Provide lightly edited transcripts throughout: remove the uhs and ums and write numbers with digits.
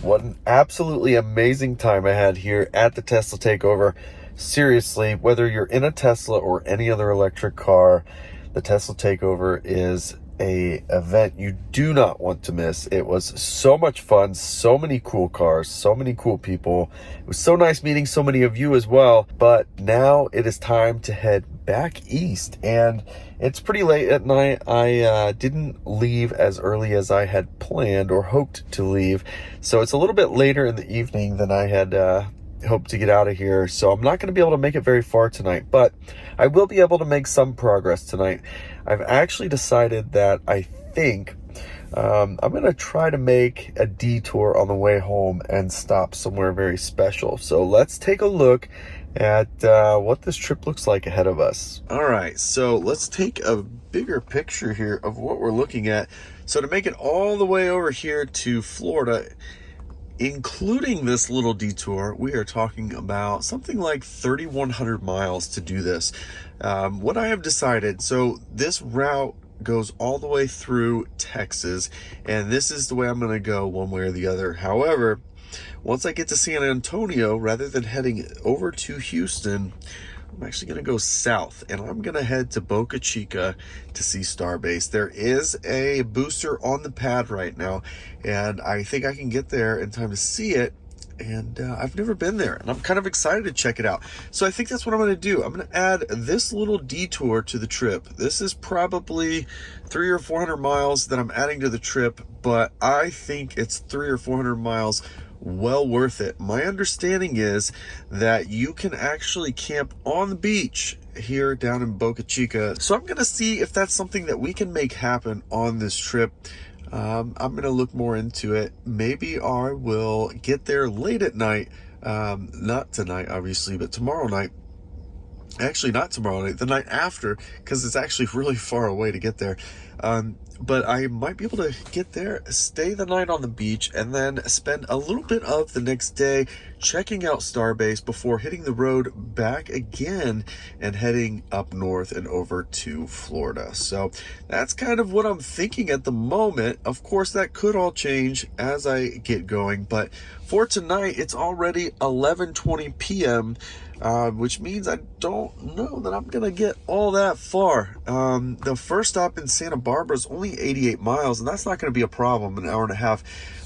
what an absolutely amazing time I had here at the Tesla Takeover. Seriously, whether you're in a Tesla or any other electric car, the Tesla Takeover is a event you do not want to miss. It was so much fun, so many cool cars, so many cool people. It was so nice meeting so many of you as well. But now it is time to head back east, and it's pretty late at night. I didn't leave as early as I had planned or hoped to leave, so it's a little bit later in the evening than I had hope to get out of here. So I'm not going to be able to make it very far tonight, but I will be able to make some progress tonight. I've actually decided that I think I'm going to try to make a detour on the way home and stop somewhere very special. So let's take a look at what this trip looks like ahead of us. All right, so let's take a bigger picture here of what we're looking at. So to make it all the way over here to Florida, including this little detour, we are talking about something like 3,100 miles to do this. What I have decided, so this route goes all the way through Texas, and this is the way I'm going to go one way or the other. However, once I get to San Antonio, rather than heading over to Houston, I'm actually going to go south, and I'm going to head to Boca Chica to see Starbase. There is a booster on the pad right now, and I think I can get there in time to see it. And I've never been there, and I'm kind of excited to check it out. So I think that's what I'm going to do. I'm going to add this little detour to the trip. This is probably 300 or 400 miles that I'm adding to the trip, but I think it's 300 or 400 miles well worth it. My understanding is that you can actually camp on the beach here down in Boca Chica. So I'm going to see if that's something that we can make happen on this trip. I'm going to look more into it. Maybe I will get there late at night. Not tonight, obviously, but tomorrow night. Actually, not tomorrow night, the night after, because it's actually really far away to get there. But I might be able to get there, stay the night on the beach, and then spend a little bit of the next day checking out Starbase before hitting the road back again and heading up north and over to Florida. So that's kind of what I'm thinking at the moment. Of course, that could all change as I get going, but for tonight, it's already 11:20 p.m., which means I don't know that I'm gonna get all that far. The first stop in Santa Barbara is only 88 miles, and that's not gonna be a problem, an hour and a half.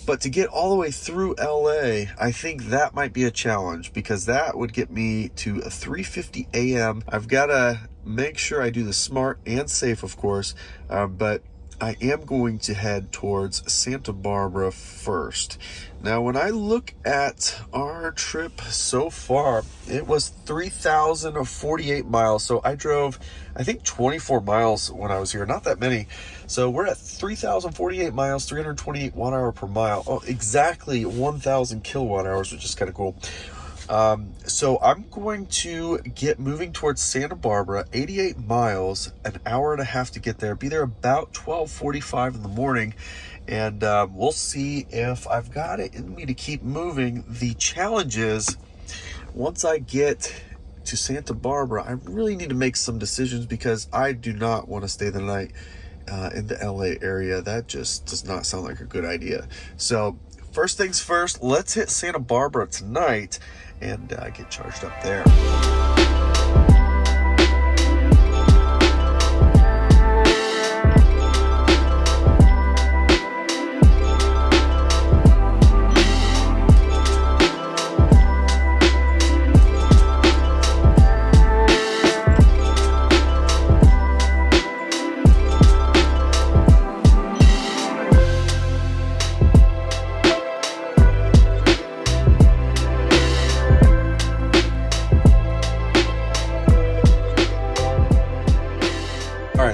But to get all the way through LA, I think that might be a challenge, because that would get me to 3:50 a.m. I've gotta make sure I do this smart and safe, of course, but I am going to head towards Santa Barbara first. Now, when I look at our trip so far, it was 3,048 miles. So I drove, I think, 24 miles when I was here. Not that many. So we're at 3,048 miles, 328 watt-hour per mile. Oh, exactly 1,000 kilowatt hours, which is kind of cool. So I'm going to get moving towards Santa Barbara, 88 miles, an hour and a half to get there. Be there about 12:45 in the morning, and we'll see if I've got it in me to keep moving. The challenge is, once I get to Santa Barbara, I really need to make some decisions, because I do not want to stay the night in the LA area. That just does not sound like a good idea. So first things first, let's hit Santa Barbara tonight and get charged up there.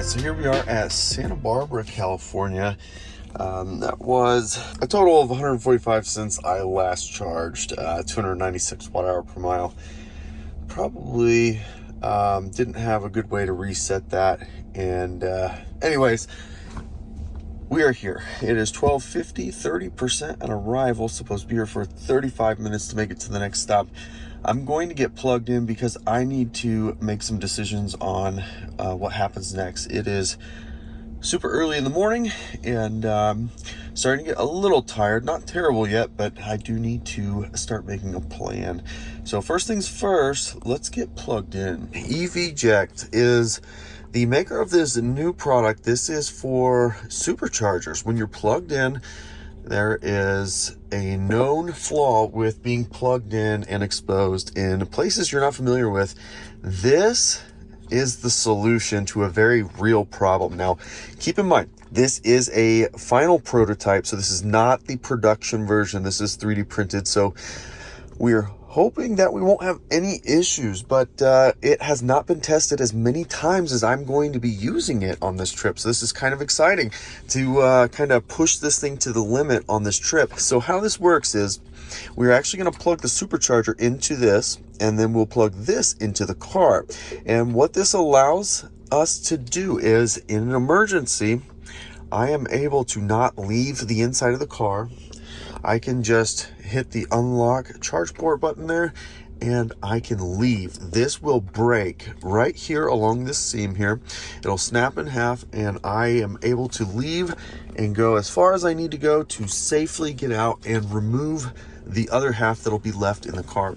So here we are at Santa Barbara, California. That was a total of 145 since I last charged, 296 watt-hour per mile. Probably didn't have a good way to reset that. And anyways, we are here. It is 12:50, 30% on arrival. Supposed to be here for 35 minutes to make it to the next stop. I'm going to get plugged in because I need to make some decisions on what happens next. It is super early in the morning and starting to get a little tired. Not terrible yet, but I do need to start making a plan. So first things first, let's get plugged in. EVject is the maker of this new product. This is for superchargers. When you're plugged in, there is a known flaw with being plugged in and exposed in places you're not familiar with. This is the solution to a very real problem. Now, keep in mind, this is a final prototype, so this is not the production version. This is 3D printed, so we're hoping that we won't have any issues, but it has not been tested as many times as I'm going to be using it on this trip. So this is kind of exciting to kind of push this thing to the limit on this trip. So how this works is we're actually going to plug the supercharger into this, and then we'll plug this into the car. And what this allows us to do is, in an emergency, I am able to not leave the inside of the car. I can just hit the unlock charge port button there, and I can leave. This will break right here along this seam here. It'll snap in half, and I am able to leave and go as far as I need to go to safely get out and remove the other half that'll be left in the car.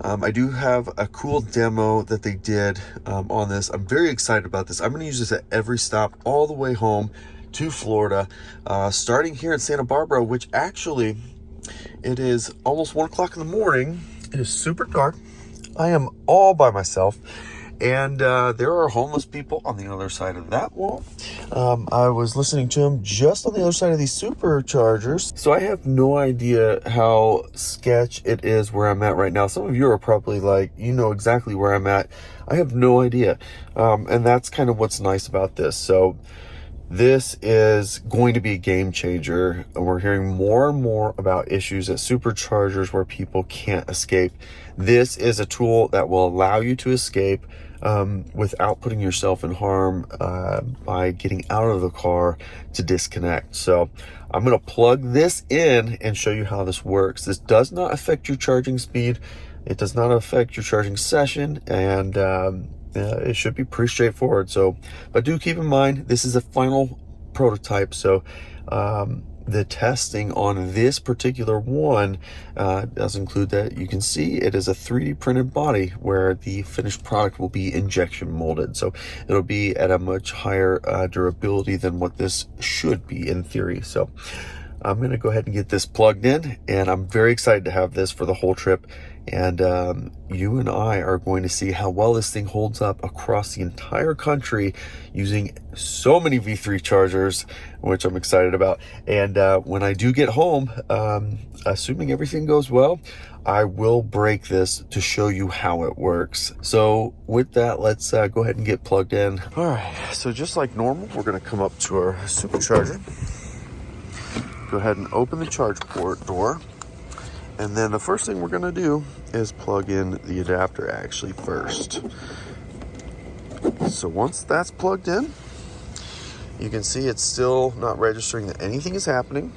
I do have a cool demo that they did on this. I'm very excited about this. I'm going to use this at every stop all the way home to Florida, starting here in Santa Barbara, which actually, it is almost 1 o'clock in the morning. It is super dark. I am all by myself, and there are homeless people on the other side of that wall. I was listening to them just on the other side of these superchargers, so I have no idea how sketch it is where I'm at right now. Some of you are probably like, you know exactly where I'm at. I have no idea, and that's kind of what's nice about this. So this is going to be a game changer. We're hearing more and more about issues at superchargers where people can't escape. This is a tool that will allow you to escape without putting yourself in harm by getting out of the car to disconnect. So I'm going to plug this in and show you how this works. This does not affect your charging speed. It does not affect your charging session, and it should be pretty straightforward. So, but do keep in mind, this is a final prototype. So the testing on this particular one does include that. You can see it is a 3D printed body where the finished product will be injection molded. So it'll be at a much higher durability than what this should be in theory. So I'm going to go ahead and get this plugged in, and I'm very excited to have this for the whole trip. And you and I are going to see how well this thing holds up across the entire country using so many V3 chargers, which I'm excited about. And when I do get home, assuming everything goes well, I will break this to show you how it works. So with that, let's go ahead and get plugged in. All right, so just like normal, we're going to come up to our supercharger. Go ahead and open the charge port door. And then the first thing we're going to do is plug in the adapter actually first. So once that's plugged in, you can see it's still not registering that anything is happening.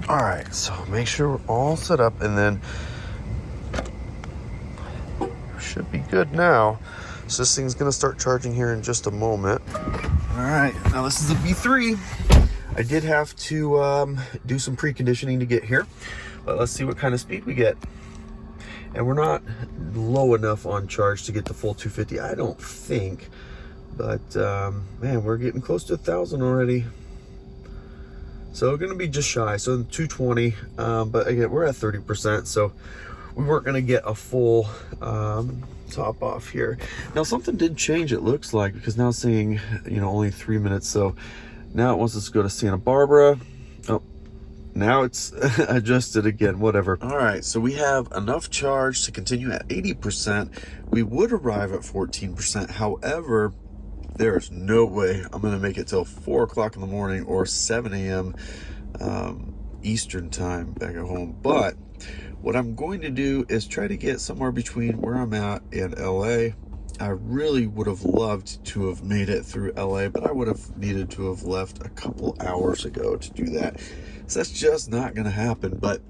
All right, so make sure we're all set up, and then should be good now. So this thing's going to start charging here in just a moment. All right, now this is a V3. I did have to do some preconditioning to get here, but let's see what kind of speed we get. And we're not low enough on charge to get the full 250, I don't think. But man, we're getting close to 1,000 already. So we're gonna be just shy, so 220, but again, we're at 30%, so we weren't gonna get a full top off here. Now something did change, it looks like, because now it's saying, you know, only 3 minutes, so now it wants us to go to Santa Barbara. Oh, now it's adjusted again, whatever. All right, so we have enough charge to continue at 80%. We would arrive at 14%. However, there is no way I'm gonna make it till 4 o'clock in the morning or 7 a.m. Eastern time back at home. But what I'm going to do is try to get somewhere between where I'm at and LA. I really would have loved to have made it through LA, but I would have needed to have left a couple hours ago to do that. So that's just not going to happen. But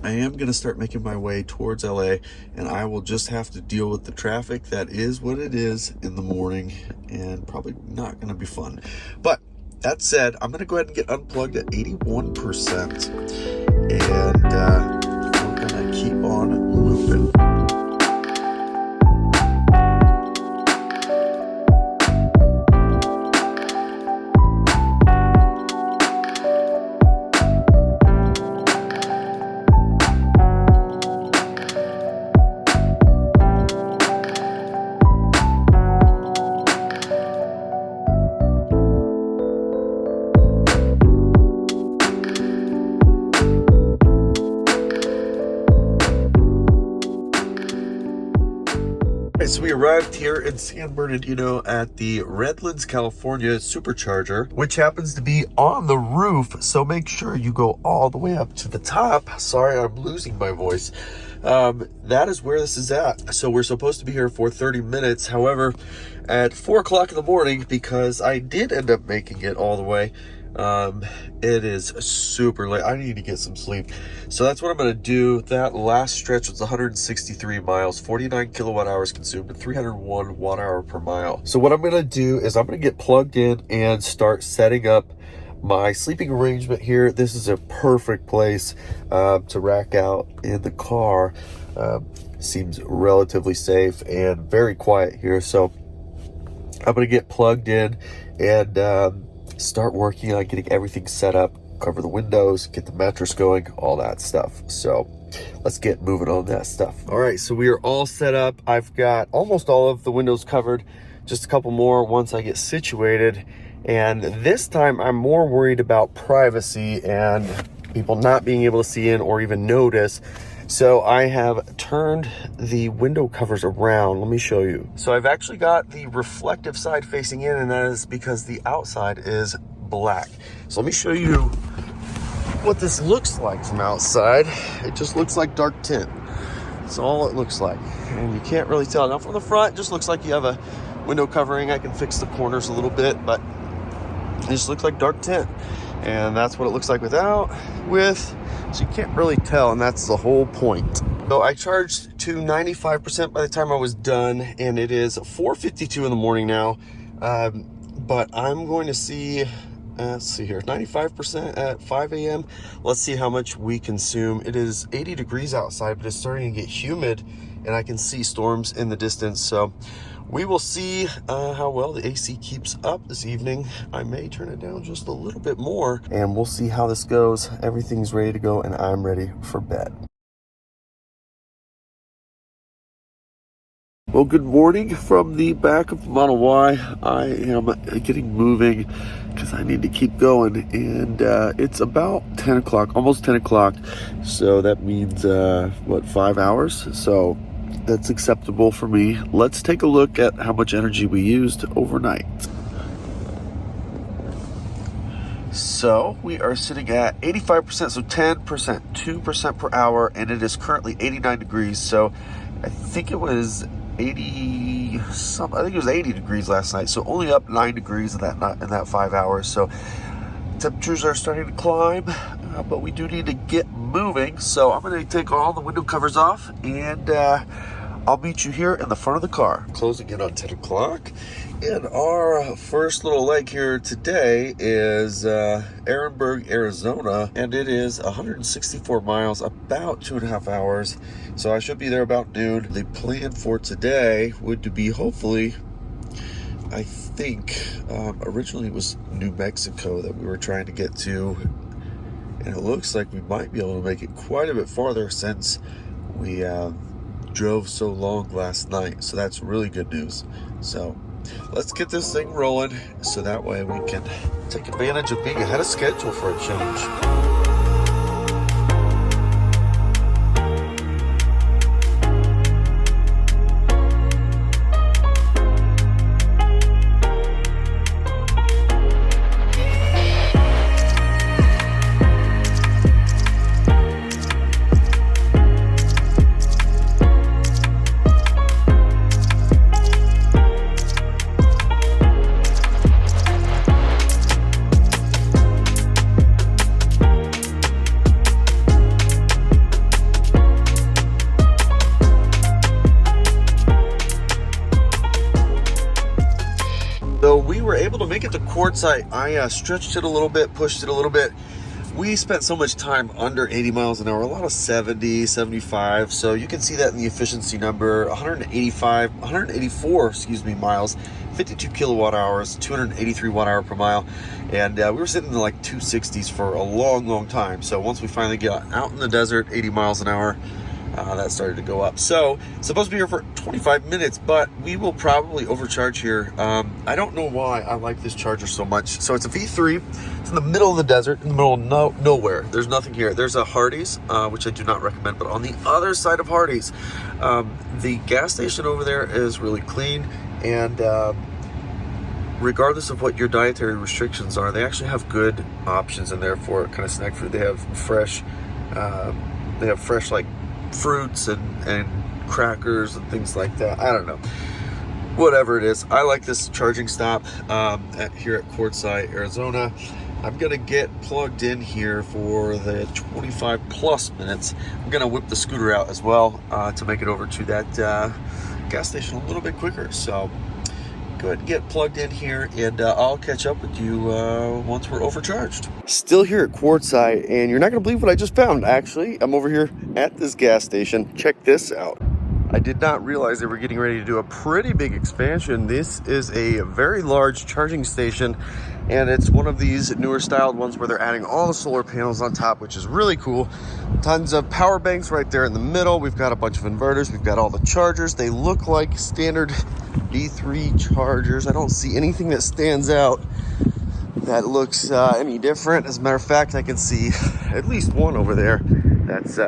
I am going to start making my way towards LA, and I will just have to deal with the traffic. That is what it is in the morning, and probably not going to be fun. But that said, I'm going to go ahead and get unplugged at 81%, and we're going to keep on moving. So we arrived here in San Bernardino at the Redlands, California supercharger, which happens to be on the roof. So make sure you go all the way up to the top. Sorry, I'm losing my voice. That is where this is at. So we're supposed to be here for 30 minutes. However, at 4 o'clock in the morning, because I did end up making it all the way, it is super late. I need to get some sleep. So that's what I'm going to do. That last stretch was 163 miles, 49 kilowatt hours consumed, and 301 watt hour per mile. So what I'm going to do is I'm going to get plugged in and start setting up my sleeping arrangement here. This is a perfect place to rack out in the car. Seems relatively safe and very quiet here. So I'm going to get plugged in and start working on getting everything set up, cover the windows, get the mattress going, all that stuff. So let's get moving on that stuff. All right, so we are all set up. I've got almost all of the windows covered, just a couple more once I get situated. And this time I'm more worried about privacy and people not being able to see in or even notice. So I have turned the window covers around. Let me show you. So I've actually got the reflective side facing in, and that is because the outside is black. So let me show you what this looks like from outside. It just looks like dark tint. That's all it looks like. And you can't really tell. Now from the front, it just looks like you have a window covering. I can fix the corners a little bit, but it just looks like dark tint. And that's what it looks like with. So you can't really tell, and that's the whole point. So I charged to 95% by the time I was done, and it is 4:52 in the morning now. But I'm going to see, let's see here, 95% at 5 a.m. Let's see how much we consume. It is 80 degrees outside, but it's starting to get humid, and I can see storms in the distance. So we will see how well the AC keeps up this evening. I may turn it down just a little bit more, and we'll see how this goes. Everything's ready to go, and I'm ready for bed. Well, good morning from the back of the Model Y. I am getting moving because I need to keep going, and it's about 10 o'clock, almost 10 o'clock. So that means, 5 hours? So that's acceptable for me. Let's take a look at how much energy we used overnight. So we are sitting at 85%, so 10%, 2% per hour, and it is currently 89 degrees. So I think it was 80 degrees last night. So only up 9 degrees in that 5 hours. So temperatures are starting to climb, but we do need to get moving. So I'm going to take all the window covers off, and I'll meet you here in the front of the car. Closing in on 10 o'clock. And our first little leg here today is Ehrenberg, Arizona. And it is 164 miles, about 2.5 hours. So I should be there about noon. The plan for today would be hopefully, I think, originally it was New Mexico that we were trying to get to. And it looks like we might be able to make it quite a bit farther since we drove so long last night. So that's really good news. So let's get this thing rolling so that way we can take advantage of being ahead of schedule for a change. Quartzsite, I stretched it a little bit, pushed it a little bit. We spent so much time under 80 miles an hour, a lot of 70, 75. So you can see that in the efficiency number, 184, miles, 52 kilowatt hours, 283 watt hour per mile. And we were sitting in like 260s for a long, long time. So once we finally got out in the desert, 80 miles an hour, that started to go up. So supposed to be here for 25 minutes, but we will probably overcharge here. I don't know why I like this charger so much. So it's a V3. It's in the middle of the desert, in the middle of nowhere. There's nothing here. There's a Hardee's, which I do not recommend, but on the other side of Hardee's, the gas station over there is really clean. And regardless of what your dietary restrictions are, they actually have good options in there for kind of snack food. They have fresh like fruits and crackers and things like that. I don't know, whatever it is. I like this charging stop here at Quartzsite, Arizona. I'm gonna get plugged in here for the 25 plus minutes. I'm gonna whip the scooter out as well to make it over to that gas station a little bit quicker. So go ahead and get plugged in here, and I'll catch up with you once we're overcharged. Still here at Quartzsite, and you're not gonna believe what I just found. Actually, I'm over here at this gas station. Check this out. I did not realize they were getting ready to do a pretty big expansion. This is a very large charging station, and it's one of these newer styled ones where they're adding all the solar panels on top, which is really cool. Tons of power banks right there in the middle. We've got a bunch of inverters. We've got all the chargers. They look like standard V3 chargers. I don't see anything that stands out that looks any different. As a matter of fact, I can see at least one over there that's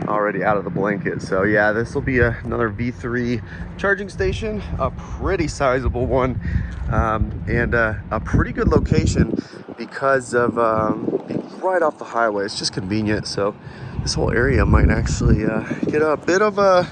already out of the blanket. So yeah, this will be another V3 charging station, a pretty sizable one, and a pretty good location because of being right off the highway. It's just convenient. So this whole area might actually get a bit of a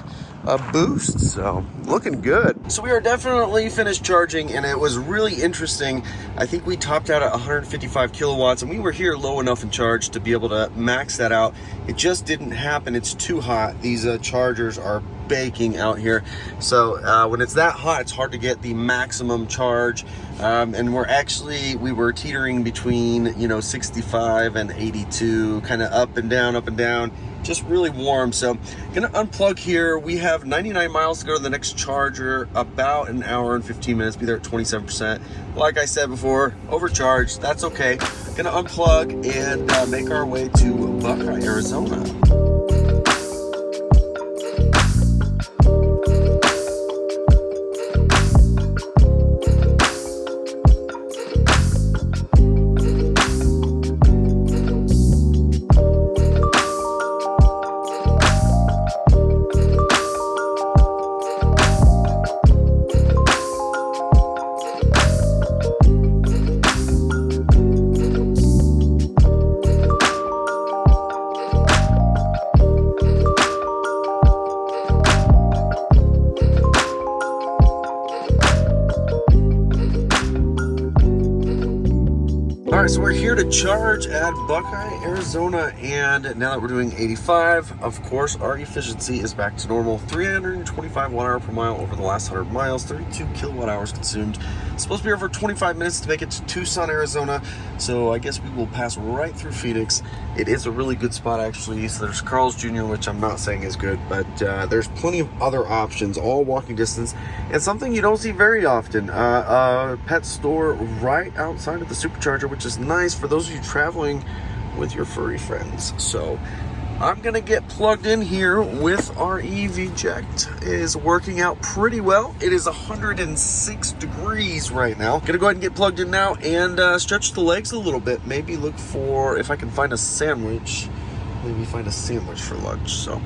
boost. So looking good. So we are definitely finished charging, and it was really interesting. I think we topped out at 155 kilowatts, and we were here low enough in charge to be able to max that out. It just didn't happen. It's too hot. These chargers are baking out here. So when it's that hot, it's hard to get the maximum charge. And we were teetering between 65 and 82, kind of up and down, just really warm. So gonna unplug here. We have 99 miles to go to the next charger, about an hour and 15 minutes, be there at 27%. Like I said before, overcharged, that's okay. Gonna unplug and make our way to Buckeye, Arizona. All right, so we're here to charge at Buckeye, Arizona, and now that we're doing 85, of course, our efficiency is back to normal. 325 watt hour per mile over the last 100 miles, 32 kilowatt hours consumed. It's supposed to be here for 25 minutes to make it to Tucson, Arizona, so I guess we will pass right through Phoenix. It is a really good spot, actually. So there's Carl's Jr., which I'm not saying is good, but there's plenty of other options, all walking distance, and something you don't see very often, a pet store right outside of the supercharger, which is nice for those of you traveling with your furry friends. So I'm gonna get plugged in here with our EV-Ject. It is working out pretty well. It is 106 degrees right now. Gonna go ahead and get plugged in now and stretch the legs a little bit. Maybe look for, if I can find a sandwich, maybe find a sandwich for lunch. So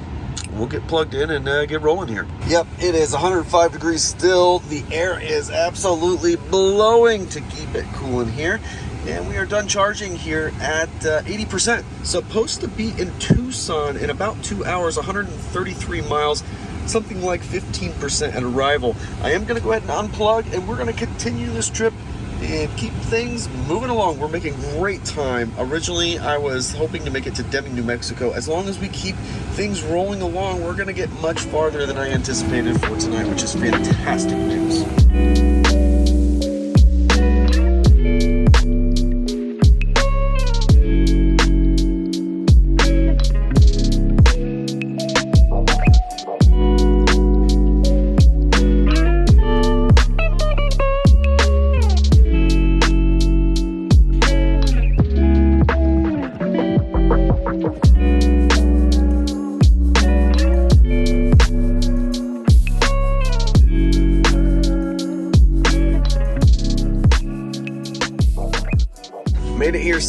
we'll get plugged in and get rolling here. Yep, it is 105 degrees still. The air is absolutely blowing to keep it cool in here. And we are done charging here at 80%. Supposed to be in Tucson in about 2 hours, 133 miles, something like 15% at arrival. I am gonna go ahead and unplug, and we're gonna continue this trip and keep things moving along. We're making great time. Originally, I was hoping to make it to Deming, New Mexico. As long as we keep things rolling along, we're gonna get much farther than I anticipated for tonight, which is fantastic news.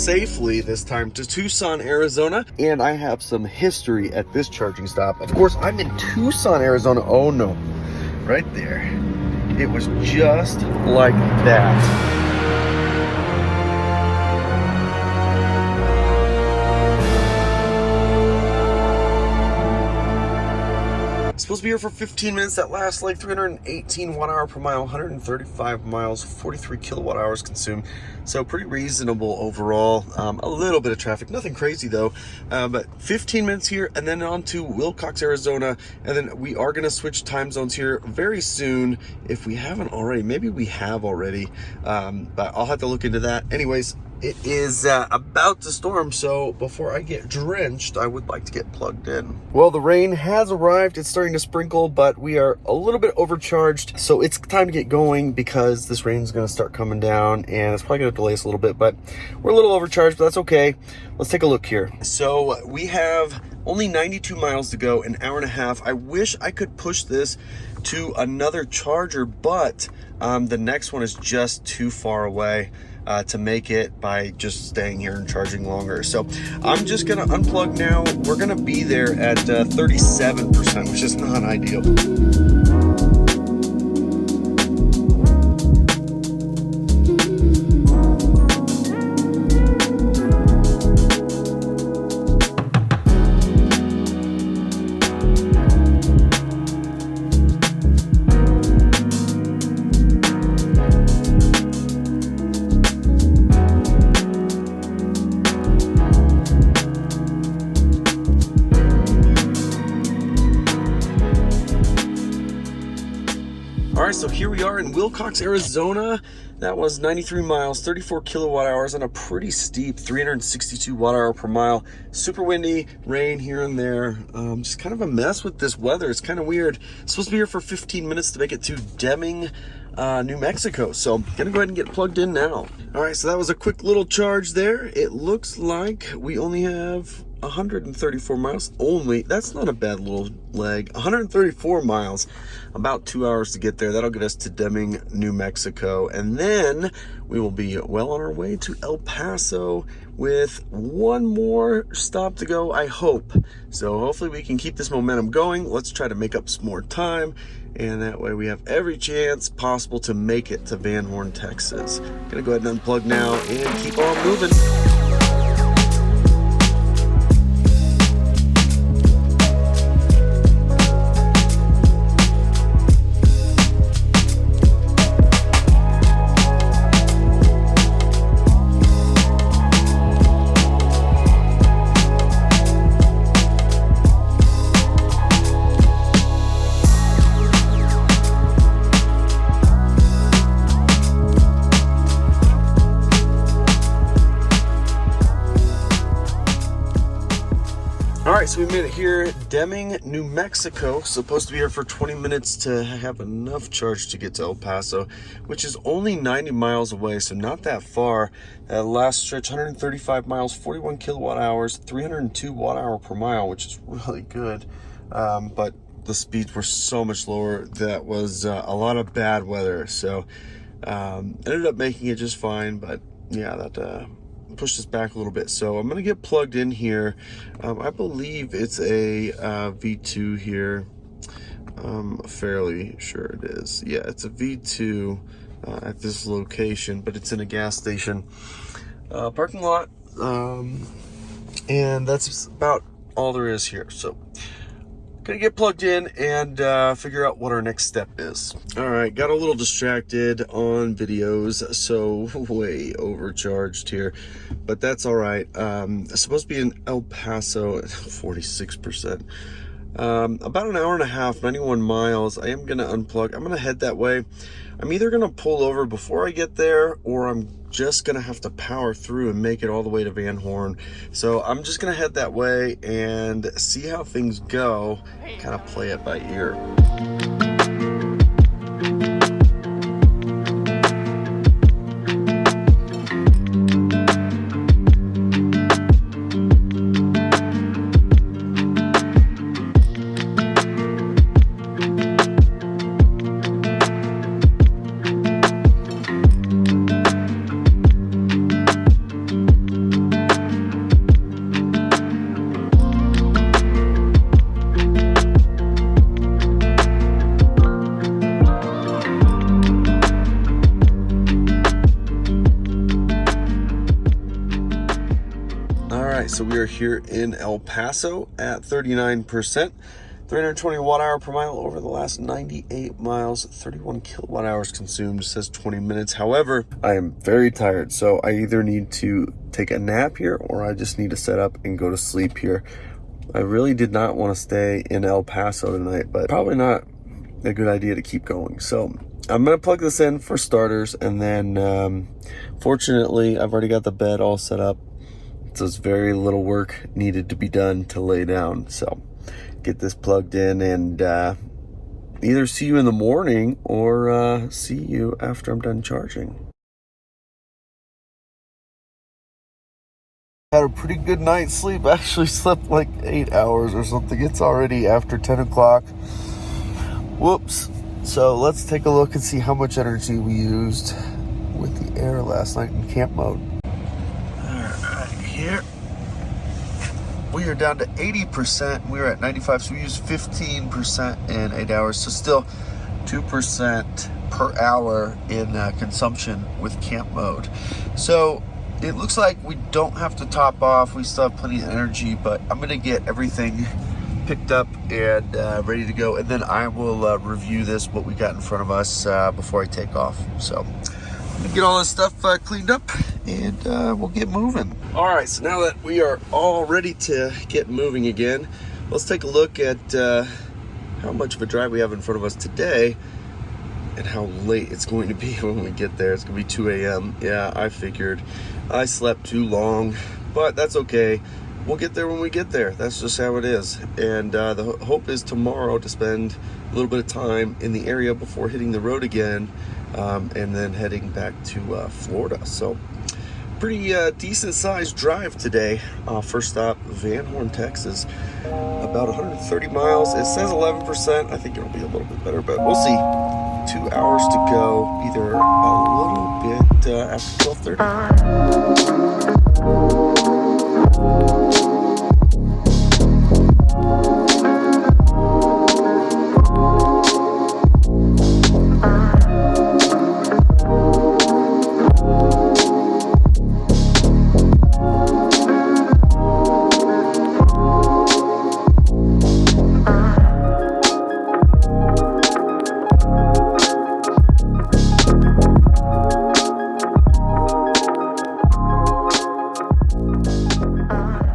safely this time to Tucson, Arizona, and I have some history at this charging stop. Of course, I'm in Tucson, Arizona. Oh no, right there. It was just like that. Supposed to be here for 15 minutes. That lasts like 318 watt-hour per mile, 135 miles, 43 kilowatt hours consumed. So pretty reasonable overall. A little bit of traffic, nothing crazy though. But 15 minutes here, and then on to Willcox, Arizona. And then we are gonna switch time zones here very soon. If we haven't already, maybe we have already, but I'll have to look into that. Anyways, it is about to storm, so before I get drenched, I would like to get plugged in. Well, the rain has arrived. It's starting to sprinkle, but we are a little bit overcharged, so it's time to get going because this rain is going to start coming down, and it's probably going to delay us a little bit, but we're a little overcharged, but that's okay. Let's take a look here. So we have only 92 miles to go, an hour and a half. I wish I could push this to another charger, but the next one is just too far away to make it by just staying here and charging longer. So I'm just gonna unplug now. We're gonna be there at 37%, which is not ideal. All right, so here we are in Willcox, Arizona. That was 93 miles, 34 kilowatt hours on a pretty steep 362 watt-hour per mile. Super windy, rain here and there. Just kind of a mess with this weather. It's kind of weird. It's supposed to be here for 15 minutes to make it to Deming, New Mexico. So I'm gonna go ahead and get plugged in now. All right, so that was a quick little charge there. It looks like we only have 134 miles only. That's not a bad little leg. 134 miles, about 2 hours to get there. That'll get us to Deming, New Mexico, and then we will be well on our way to El Paso with one more stop to go, I hope. So hopefully we can keep this momentum going. Let's try to make up some more time, and that way we have every chance possible to make it to Van Horn, Texas. Gonna go ahead and unplug now and keep on moving. All right, so we made it here, Deming, New Mexico. Supposed to be here for 20 minutes to have enough charge to get to El Paso, which is only 90 miles away, so not that far. Last stretch, 135 miles, 41 kilowatt hours, 302 watt-hour per mile, which is really good. But the speeds were so much lower. That was a lot of bad weather, so ended up making it just fine, but yeah, that push this back a little bit. So I'm gonna get plugged in here. I believe it's a V2 here. Fairly sure it is. Yeah, it's a V2 at this location, but it's in a gas station parking lot, and that's about all there is here. So gonna get plugged in and figure out what our next step is. All right, got a little distracted on videos, so way overcharged here, but that's all right. It's supposed to be in El Paso at 46%. About an hour and a half, 91 miles. I am gonna unplug. I'm gonna head that way. I'm either gonna pull over before I get there, or I'm just gonna have to power through and make it all the way to Van Horn. So I'm just gonna head that way and see how things go, kind of play it by ear. so we are here in El Paso at 39%, 320 watt hour per mile over the last 98 miles, 31 kilowatt hours consumed, says 20 minutes. However, I am very tired, so I either need to take a nap here or I just need to set up and go to sleep here. I really did not want to stay in El Paso tonight, but probably not a good idea to keep going. So I'm going to plug this in for starters, and then fortunately, I've already got the bed all set up. So there's very little work needed to be done to lay down. So get this plugged in and either see you in the morning or see you after I'm done charging. Had a pretty good night's sleep. Actually slept like 8 hours or something. It's already after 10 o'clock. Whoops. So let's take a look and see how much energy we used with the air last night in camp mode. Alright, here we are down to 80%. We were at 95, so we used 15% in 8 hours. So still 2% per hour in consumption with camp mode. So it looks like we don't have to top off. We still have plenty of energy, but I'm going to get everything picked up and ready to go. And then I will review this, what we got in front of us before I take off. So I'm going to get all this stuff cleaned up and we'll get moving. All right, so now that we are all ready to get moving again, let's take a look at how much of a drive we have in front of us today and how late it's going to be when we get there. It's going to be 2 a.m. Yeah, I figured. I slept too long, but that's okay. We'll get there when we get there. That's just how it is. And the hope is tomorrow to spend a little bit of time in the area before hitting the road again, and then heading back to Florida. So pretty decent sized drive today. First stop, Van Horn, Texas. About 130 miles. It says 11%. I think it'll be a little bit better, but we'll see. 2 hours to go, either a little bit after 12:30.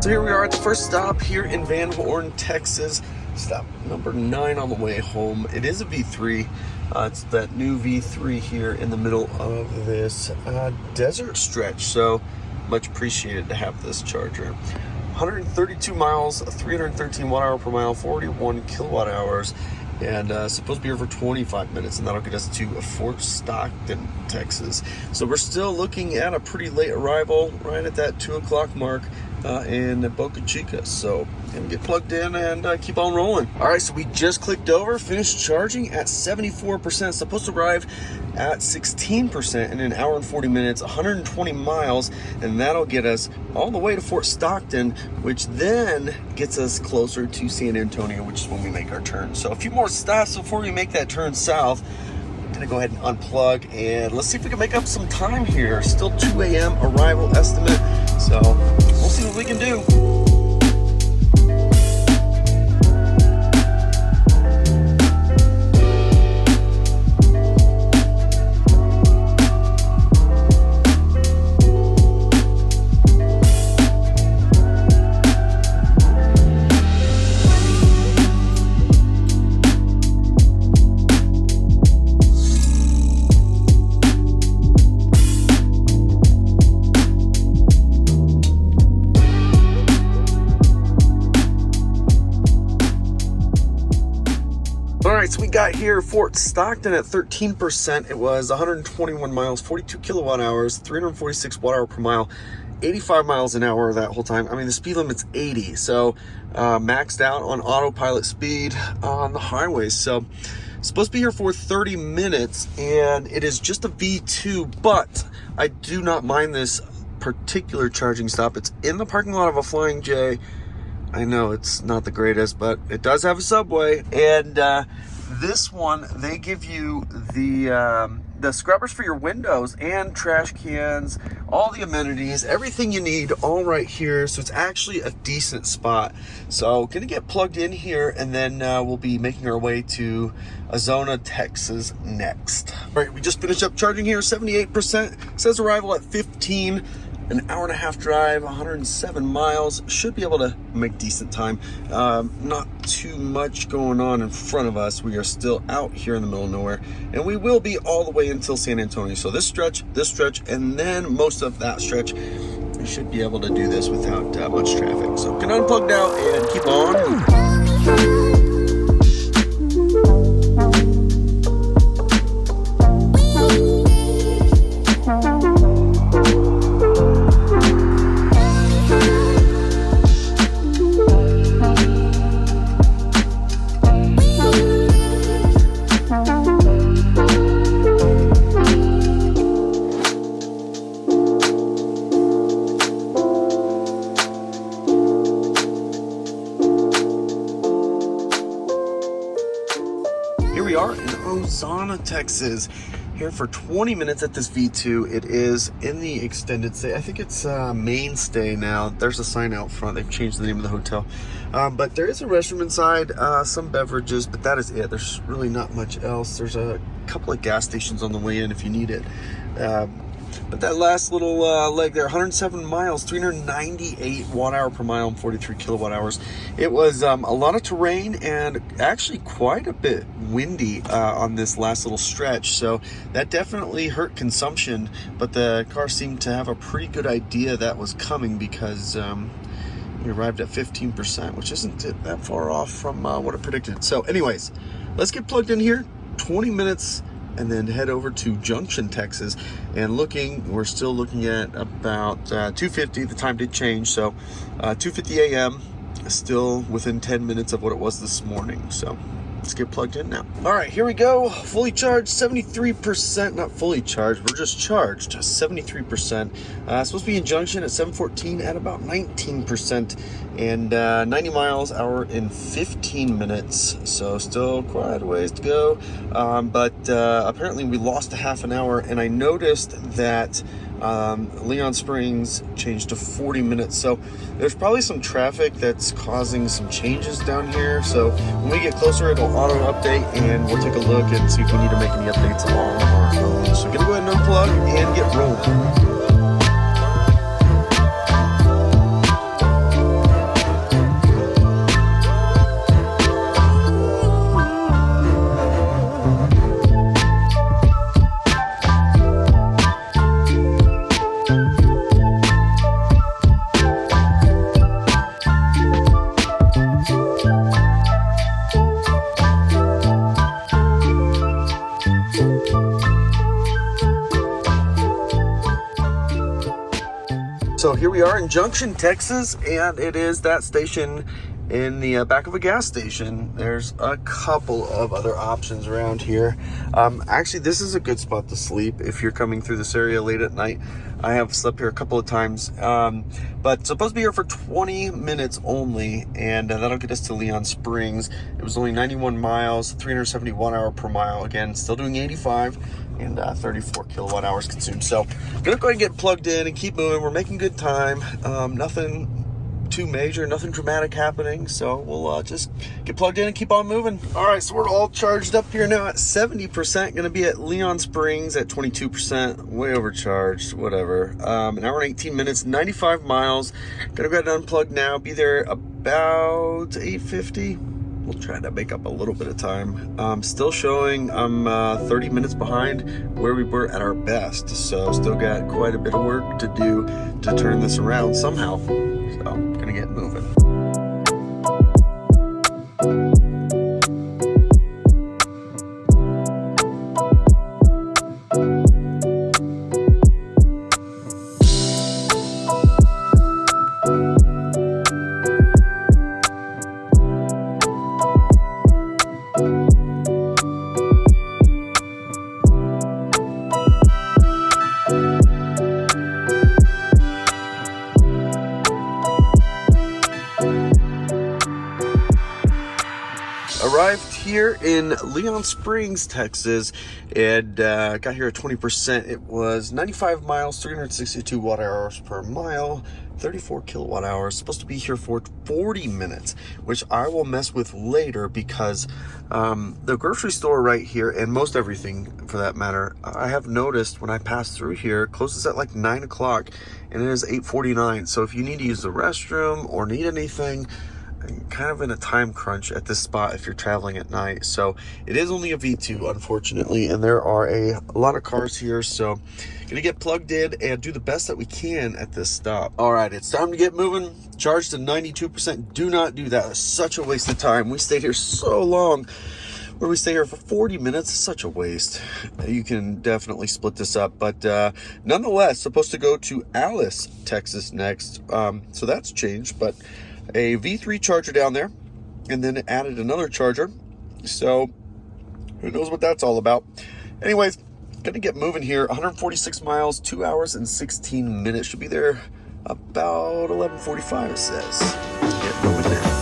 So here we are at the first stop here in Van Horn, Texas. Stop number 9 on the way home. It is a V3. It's that new V3 here in the middle of this desert stretch. So much appreciated to have this charger. 132 miles, 313 watt hour per mile, 41 kilowatt hours. And supposed to be here for 25 minutes, and that'll get us to Fort Stockton, Texas. So we're still looking at a pretty late arrival, right at that 2 o'clock mark in Boca Chica. So gonna get plugged in and keep on rolling. All right, so we just clicked over, finished charging at 74%. Supposed to arrive at 16% in an hour and 40 minutes, 120 miles, and that'll get us all the way to Fort Stockton, which then gets us closer to San Antonio, which is when we make our turn. So a few more stops before we make that turn south. I'm gonna go ahead and unplug and let's see if we can make up some time here. Still 2 a.m. arrival estimate, so we'll see what we can do. Alright, so we got here Fort Stockton at 13%. It was 121 miles, 42 kilowatt hours, 346 watt hour per mile, 85 miles an hour that whole time. I mean, the speed limit's 80, so maxed out on autopilot speed on the highways. So supposed to be here for 30 minutes, and it is just a V2, but I do not mind this particular charging stop. It's in the parking lot of a Flying J. I know it's not the greatest, but it does have a Subway, and this one, they give you the the scrubbers for your windows and trash cans, all the amenities, everything you need, all right here. So it's actually a decent spot. So gonna get plugged in here, and then we'll be making our way to Azona, Texas next. All right, we just finished up charging here, 78%. Says arrival at 15. An hour and a half drive, 107 miles. Should be able to make decent time. Not too much going on in front of us. We are still out here in the middle of nowhere, and we will be all the way until San Antonio. So this stretch, and then most of that stretch, we should be able to do this without much traffic. So gonna unplug now and keep on moving. We are in Azona, Texas, here for 20 minutes at this V2. It is in the extended stay. I think it's mainstay now. There's a sign out front. They've changed the name of the hotel. But there is a restroom inside, some beverages, but that is it. There's really not much else. There's a couple of gas stations on the way in if you need it. But that last little leg there, 107 miles, 398 watt-hour per mile, and 43 kilowatt hours. It was a lot of terrain and actually quite a bit windy on this last little stretch. So that definitely hurt consumption, but the car seemed to have a pretty good idea that was coming, because we arrived at 15%, which isn't that far off from what it predicted. So anyways, let's get plugged in here, 20 minutes, and then head over to Junction, Texas. And we're still looking at about 2:50. The time did change, so 2:50 a.m. still within 10 minutes of what it was this morning. So let's get plugged in now. All right, here we go. Fully charged, 73%. Not fully charged, we're just charged 73%. Supposed to be in Junction at 7:14 at about 19%, and 90 miles hour in 15 minutes. So still quite a ways to go. But apparently we lost a half an hour, and I noticed that Leon Springs changed to 40 minutes. So there's probably some traffic that's causing some changes down here. So when we get closer, it'll auto update, and we'll take a look and see if we need to make any updates along our road. So gonna go ahead and unplug and get rolling. So here we are in Junction, Texas, and it is that station in the back of a gas station. There's a couple of other options around here. Actually, this is a good spot to sleep if you're coming through this area late at night. I have slept here a couple of times, but supposed to be here for 20 minutes only, and that'll get us to Leon Springs. It was only 91 miles, 370 watt-hour per mile. Again, still doing 85 and 34 kilowatt hours consumed. So I'm gonna go ahead and get plugged in and keep moving. We're making good time. Nothing too major, nothing dramatic happening. So we'll just get plugged in and keep on moving. All right, so we're all charged up here now at 70%. Gonna be at Leon Springs at 22%, way overcharged, whatever. An hour and 18 minutes, 95 miles. Gonna go ahead and unplug now, be there about 8:50. We'll try to make up a little bit of time. Still showing I'm 30 minutes behind where we were at our best. So still got quite a bit of work to do to turn this around somehow. So I'm gonna get moving. Arrived here in Leon Springs, Texas, and got here at 20%. It was 95 miles, 362 watt hours per mile, 34 kilowatt hours. Supposed to be here for 40 minutes, which I will mess with later because the grocery store right here, and most everything for that matter, I have noticed when I pass through here, closes at like 9 o'clock, and it is 8:49. So if you need to use the restroom or need anything, I'm kind of in a time crunch at this spot if you're traveling at night. So it is only a V2, unfortunately, and there are a lot of cars here, so gonna get plugged in and do the best that we can at this stop. All right, it's time to get moving. Charged to 92%. Do not do that. It's such a waste of time. We stayed here so long. Where we stay here for 40 minutes, such a waste. You can definitely split this up, but nonetheless, supposed to go to Alice, Texas next. So that's changed, but a V3 charger down there, and then it added another charger. So who knows what that's all about. Anyways, gonna get moving here. 146 miles, 2 hours and 16 minutes. Should be there about 11:45, it says. Let's get moving there.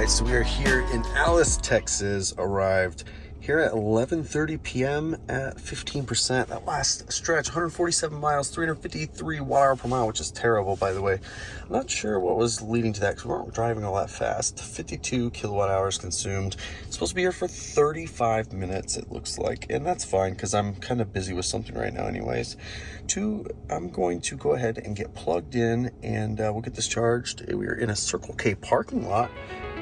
So we are here in Alice, Texas, arrived here at 11:30 p.m. at 15%. That last stretch, 147 miles, 353 watt hour per mile, which is terrible, by the way. I'm not sure what was leading to that because we weren't driving all that fast. 52 kilowatt hours consumed. It's supposed to be here for 35 minutes, it looks like, and that's fine because I'm kind of busy with something right now anyways. I'm going to go ahead and get plugged in, and we'll get this charged. We are in a Circle K parking lot.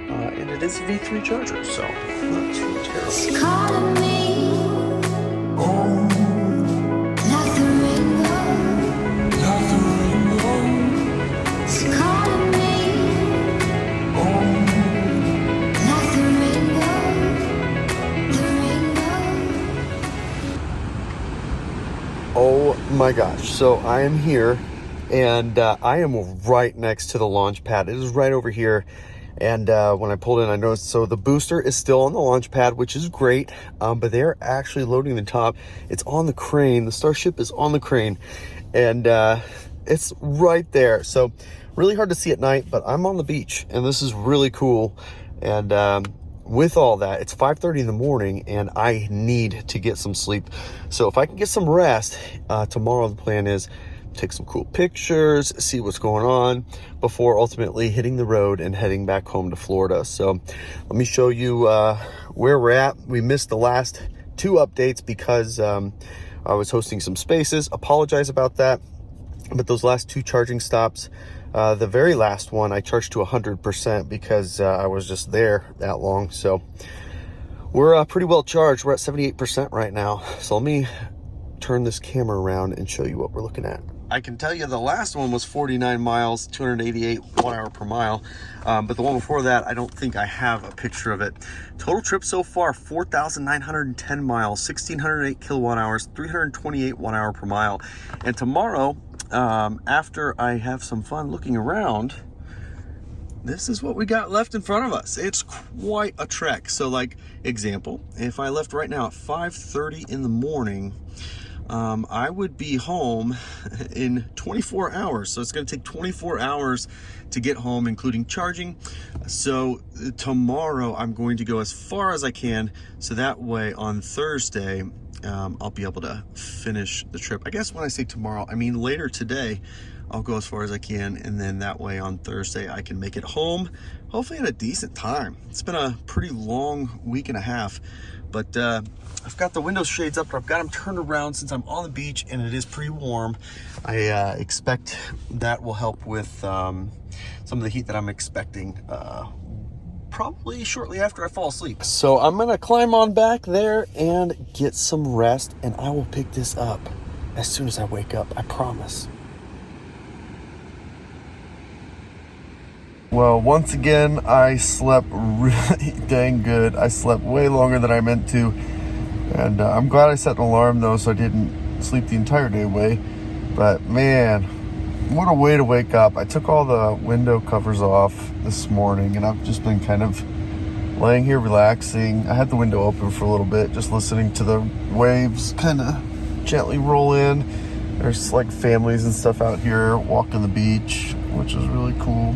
And it is a V3 charger, so not too terrible. It's calling me, oh, like the rainbow, like the rainbow. It's calling me, oh, like the rainbow. Oh my gosh, so I am here, and I am right next to the launch pad. It is right over here. And when I pulled in, I noticed, so the booster is still on the launch pad, which is great, but they're actually loading the top. It's on the crane. The Starship is on the crane, and it's right there. So really hard to see at night, but I'm on the beach, and this is really cool. And with all that, it's 5:30 in the morning, and I need to get some sleep. So if I can get some rest, tomorrow the plan is take some cool pictures, see what's going on before ultimately hitting the road and heading back home to Florida. So let me show you where we're at. We missed the last two updates because I was hosting some spaces. Apologize about that. But those last two charging stops, the very last one, I charged to 100% because I was just there that long. So we're pretty well charged. We're at 78% right now. So let me turn this camera around and show you what we're looking at. I can tell you the last one was 49 miles, 288 watt hour per mile. But the one before that, I don't think I have a picture of it. Total trip so far, 4,910 miles, 1,608 kilowatt hours, 328 watt hour per mile. And tomorrow, after I have some fun looking around, this is what we got left in front of us. It's quite a trek. So like example, if I left right now at 5:30 in the morning, I would be home in 24 hours. So it's going to take 24 hours to get home, including charging. So tomorrow I'm going to go as far as I can. So that way on Thursday, I'll be able to finish the trip. I guess when I say tomorrow, I mean later today. I'll go as far as I can, and then that way on Thursday I can make it home, hopefully at a decent time. It's been a pretty long week and a half, but I've got the window shades up, but I've got them turned around since I'm on the beach and it is pretty warm. I expect that will help with some of the heat that I'm expecting probably shortly after I fall asleep. So I'm gonna climb on back there and get some rest, and I will pick this up as soon as I wake up, I promise. Well, once again, I slept really dang good. I slept way longer than I meant to. And I'm glad I set an alarm, though, so I didn't sleep the entire day away. But, man, what a way to wake up. I took all the window covers off this morning, and I've just been kind of laying here relaxing. I had the window open for a little bit, just listening to the waves kind of gently roll in. There's like families and stuff out here walking the beach, which is really cool.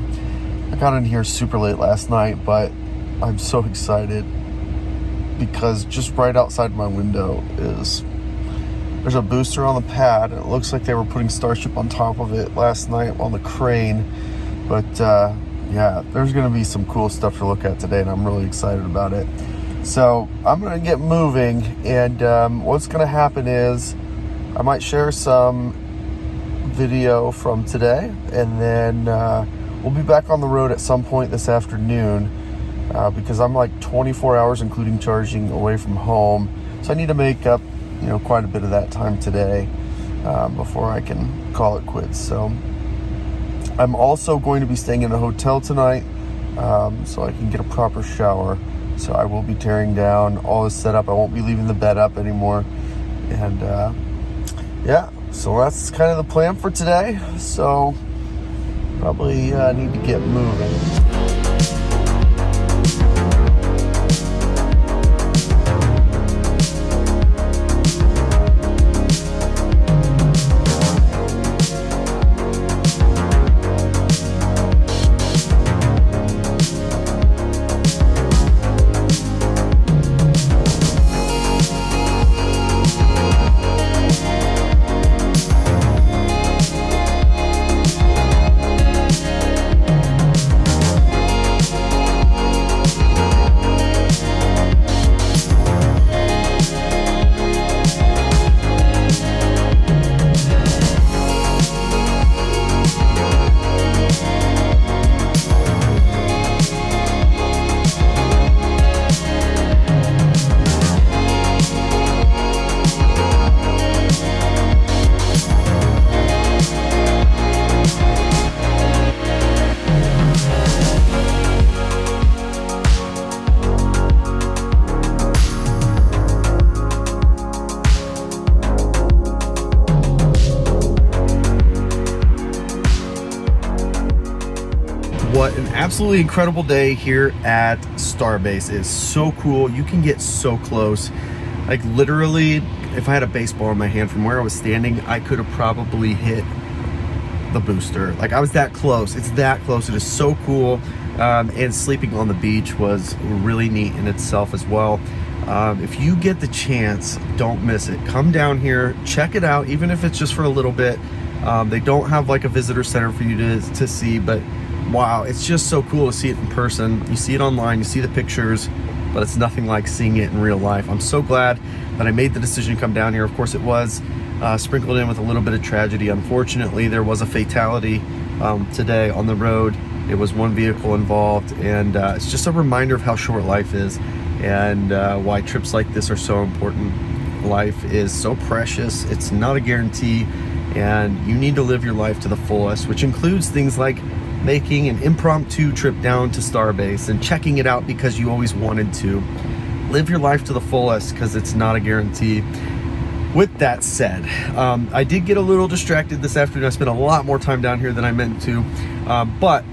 I got in here super late last night, but I'm so excited because just right outside my window there's a booster on the pad, and it looks like they were putting Starship on top of it last night on the crane. But yeah, there's gonna be some cool stuff to look at today, and I'm really excited about it. So I'm gonna get moving, and what's gonna happen is I might share some video from today, and then we'll be back on the road at some point this afternoon. Because I'm like 24 hours, including charging, away from home. So I need to make up, quite a bit of that time today before I can call it quits. So I'm also going to be staying in a hotel tonight so I can get a proper shower. So I will be tearing down all this setup. I won't be leaving the bed up anymore. And yeah, so that's kind of the plan for today. So probably need to get moving. What an absolutely incredible day here at Starbase. Is so cool. You can get so close. Like literally, if I had a baseball in my hand from where I was standing, I could have probably hit the booster. Like I was that close. It's that close. It is so cool. And sleeping on the beach was really neat in itself as well. If you get the chance, don't miss it. Come down here, check it out, even if it's just for a little bit. They don't have like a visitor center for you to see, but wow, it's just so cool to see it in person. You see it online, you see the pictures, but it's nothing like seeing it in real life. I'm so glad that I made the decision to come down here. Of course, it was sprinkled in with a little bit of tragedy. Unfortunately, there was a fatality today on the road. It was one vehicle involved, and it's just a reminder of how short life is and why trips like this are so important. Life is so precious. It's not a guarantee, and you need to live your life to the fullest, which includes things like making an impromptu trip down to Starbase and checking it out because you always wanted to. Live your life to the fullest because it's not a guarantee. With that said, I did get a little distracted this afternoon. I spent a lot more time down here than I meant to, but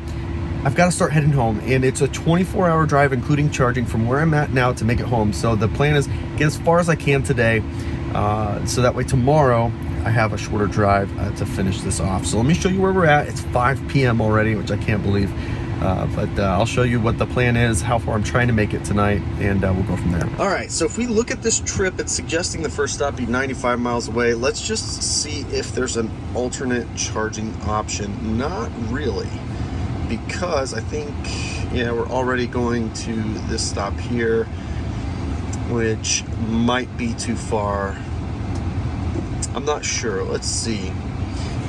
I've got to start heading home, and it's a 24-hour drive, including charging, from where I'm at now to make it home. So the plan is get as far as I can today, so that way tomorrow I have a shorter drive to finish this off. So let me show you where we're at. It's 5 p.m. already, which I can't believe. But I'll show you what the plan is, how far I'm trying to make it tonight, and we'll go from there. All right, so if we look at this trip, it's suggesting the first stop be 95 miles away. Let's just see if there's an alternate charging option. Not really, because I think, yeah, we're already going to this stop here, which might be too far. I'm not sure. Let's see.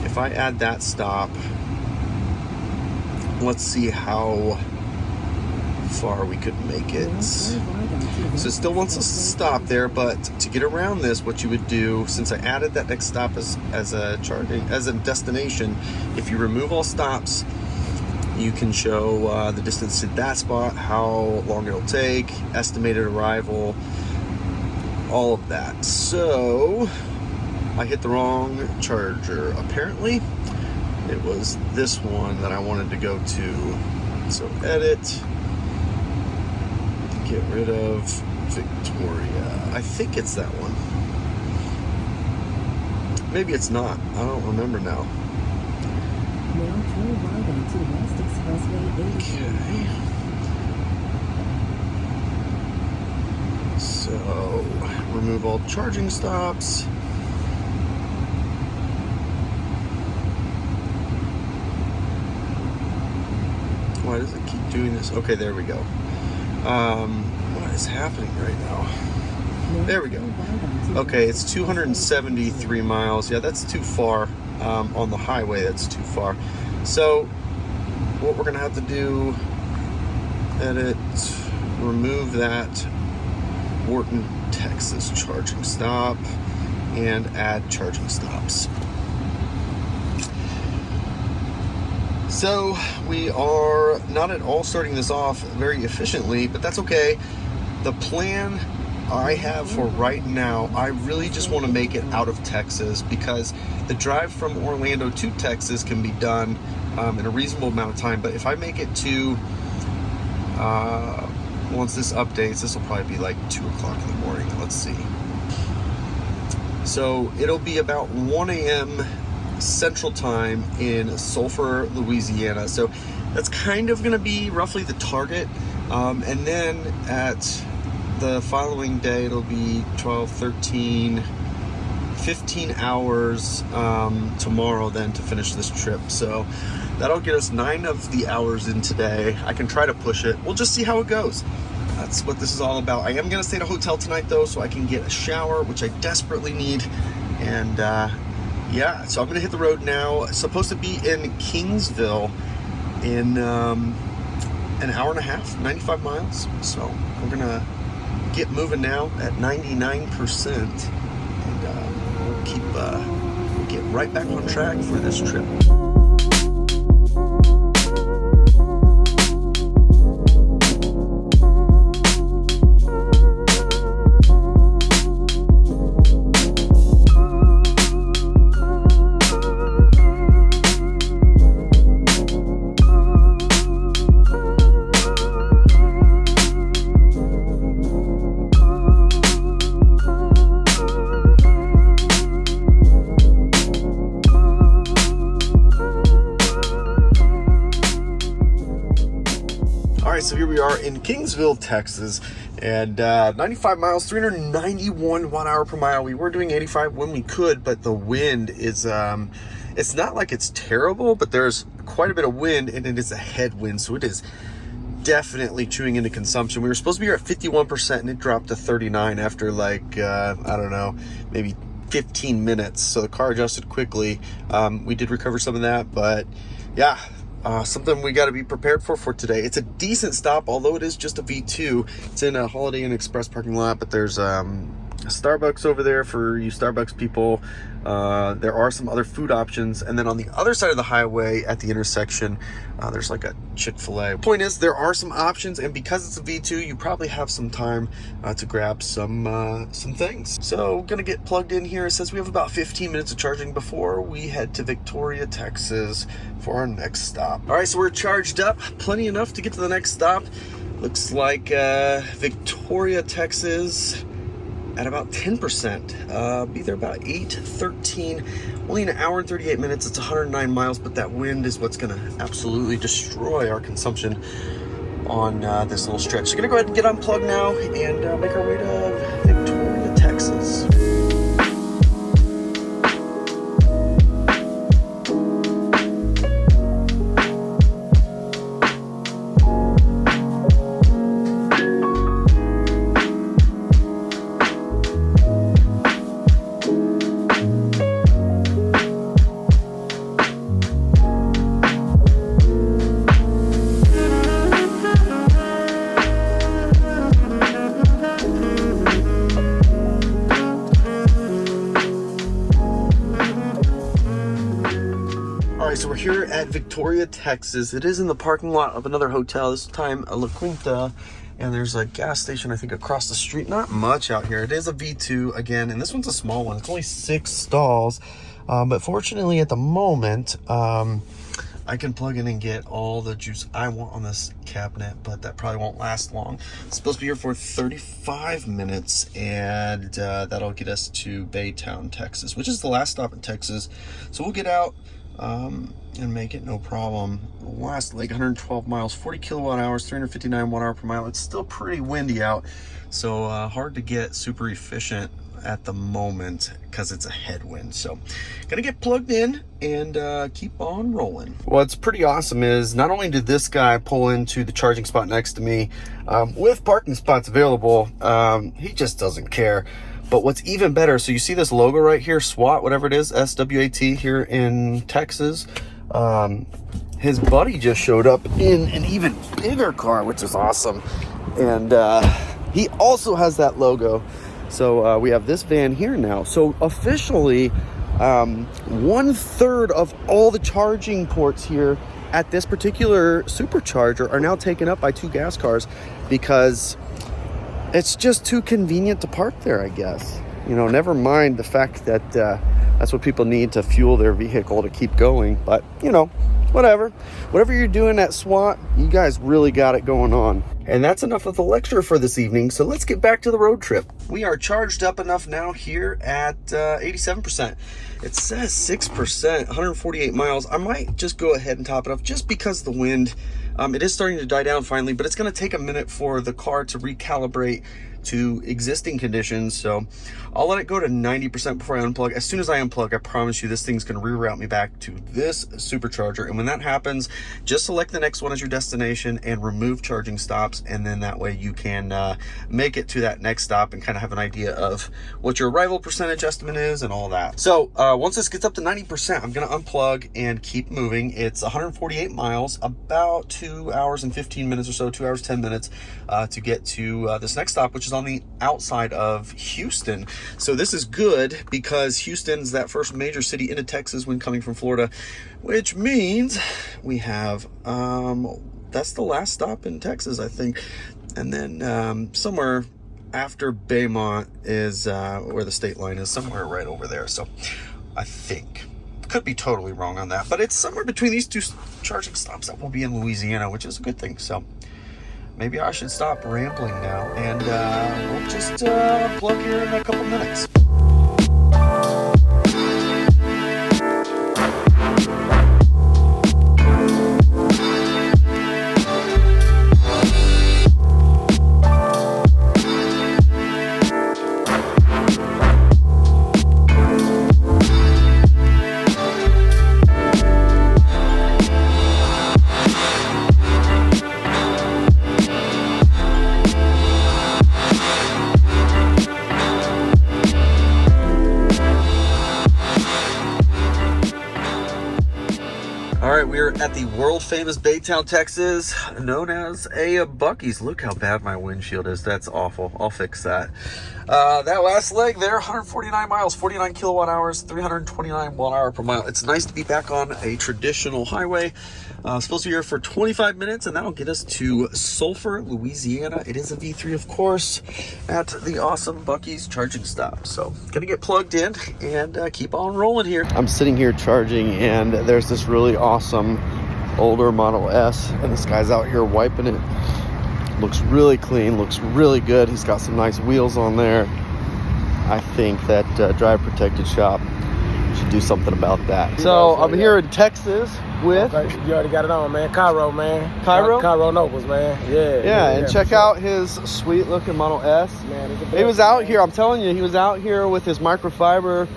If I add that stop, let's see how far we could make it. So it still wants us to stop there, but to get around this, what you would do, since I added that next stop as a charging, as a destination, if you remove all stops, You can show the distance to that spot, how long it'll take, estimated arrival, all of that. So I hit the wrong charger. Apparently it was this one that I wanted to go to. So edit, get rid of Victoria. I think it's that one. Maybe it's not. I don't remember now. Now turn right onto West Expressway 83. Okay. So, remove all charging stops. Why does it keep doing this? Okay, there we go. What is happening right now? There we go. Okay, it's 273 miles. Yeah, that's too far. On the highway, that's too far. So what we're gonna have to do, edit, remove that Wharton, Texas charging stop and add charging stops. So we are not at all starting this off very efficiently, but that's okay. The plan I have for right now, I really just want to make it out of Texas, because the drive from Orlando to Texas can be done in a reasonable amount of time. But if I make it to, once this updates, this will probably be like 2 o'clock in the morning. Let's see. So it'll be about 1 a.m. Central Time in Sulphur, Louisiana. So that's kind of going to be roughly the target. And then at the following day, it'll be 12, 13, 15 hours tomorrow then to finish this trip. So that'll get us 9 of the hours in today. I can try to push it. We'll just see how it goes. That's what this is all about. I am going to stay at a hotel tonight though, so I can get a shower, which I desperately need. And yeah, so I'm going to hit the road now. It's supposed to be in Kingsville in an hour and a half, 95 miles. So we're going to get moving now at 99%, and we'll get right back on track for this trip. So here we are in Kingsville, Texas, and 95 miles, 391 watt-hour per mile. We were doing 85 when we could, but the wind is, it's not like it's terrible, but there's quite a bit of wind, and it is a headwind, so it is definitely chewing into consumption. We were supposed to be here at 51%, and it dropped to 39 after like, I don't know, maybe 15 minutes. So the car adjusted quickly. We did recover some of that, but yeah. Something we got to be prepared for today. It's a decent stop, although it is just a V2. It's in a Holiday Inn Express parking lot, but there's a Starbucks over there for you Starbucks people. There are some other food options, and then on the other side of the highway at the intersection, there's like a Chick-fil-A. Point is, there are some options, and because it's a V2, you probably have some time to grab some things. So gonna get plugged in here. It says we have about 15 minutes of charging before we head to Victoria, Texas for our next stop. All right, so we're charged up, plenty enough to get to the next stop. Looks like Victoria, Texas at about 10%. Be there about 8:13. Only an hour and 38 minutes. It's 109 miles, but that wind is what's gonna absolutely destroy our consumption on this little stretch. So gonna go ahead and get unplugged now and make our way to Victoria, Texas. Victoria, Texas. It is in the parking lot of another hotel, this time a La Quinta, and there's a gas station I think across the street. Not much out here. It is a V2 again, and this one's a small one. It's only 6 stalls, but fortunately at the moment I can plug in and get all the juice I want on this cabinet, but that probably won't last long. It's supposed to be here for 35 minutes, and that'll get us to Baytown, Texas, which is the last stop in Texas. So we'll get out and make it no problem. Last like 112 miles, 40 kilowatt hours, 359 watt hour per mile. It's still pretty windy out, so hard to get super efficient at the moment because it's a headwind. So gonna get plugged in and keep on rolling. What's pretty awesome is not only did this guy pull into the charging spot next to me with parking spots available, he just doesn't care. But what's even better, so you see this logo right here, SWAT, whatever it is, SWAT here in Texas. His buddy just showed up in an even bigger car, which is awesome. And he also has that logo. So we have this van here now. So officially, 1/3 of all the charging ports here at this particular supercharger are now taken up by 2 gas cars because it's just too convenient to park there, I guess. You know, never mind the fact that that's what people need to fuel their vehicle to keep going. But, you know, whatever you're doing at SWAT, you guys really got it going on. And that's enough of the lecture for this evening, so let's get back to the road trip. We are charged up enough now here at 87%. It says 6%, 148 miles. I might just go ahead and top it off just because the wind, it is starting to die down finally, but it's going to take a minute for the car to recalibrate to existing conditions. So I'll let it go to 90% before I unplug. As soon as I unplug, I promise you this thing's going to reroute me back to this supercharger. And when that happens, just select the next one as your destination and remove charging stops. And then that way you can make it to that next stop and kind of have an idea of what your arrival percentage estimate is and all that. So once this gets up to 90%, I'm going to unplug and keep moving. It's 148 miles, about 2 hours and 15 minutes or so, 2 hours, 10 minutes to get to this next stop, which is on the outside of Houston. So this is good because Houston's that first major city into Texas when coming from Florida, which means we have, that's the last stop in Texas, I think. And then somewhere after Baymont is where the state line is, somewhere right over there. So I think, could be totally wrong on that, but it's somewhere between these 2 charging stops that will be in Louisiana, which is a good thing. So maybe I should stop rambling now and we'll just plug here in a couple minutes. We're at the world famous Baytown, Texas, known as a Buc-ee's. Look how bad my windshield is. That's awful. I'll fix that. That last leg there, 149 miles, 49 kilowatt hours, 329 watt hour per mile. It's nice to be back on a traditional highway. Supposed to be here for 25 minutes, and that'll get us to Sulphur, Louisiana. It is a V3, of course, at the awesome Buc-ee's charging stop. So, gonna get plugged in and keep on rolling here. I'm sitting here charging, and there's this really awesome older Model S, and this guy's out here wiping it. Looks really clean, looks really good. He's got some nice wheels on there. I think that Drive Protected shop should do something about that. So I'm here in Texas with... Okay, you already got it on, man. Cairo, man. Cairo? Cairo Nobles, man. Yeah, and check out his sweet looking Model S. Man, he was out here, I'm telling you, he was out here with his microfiber,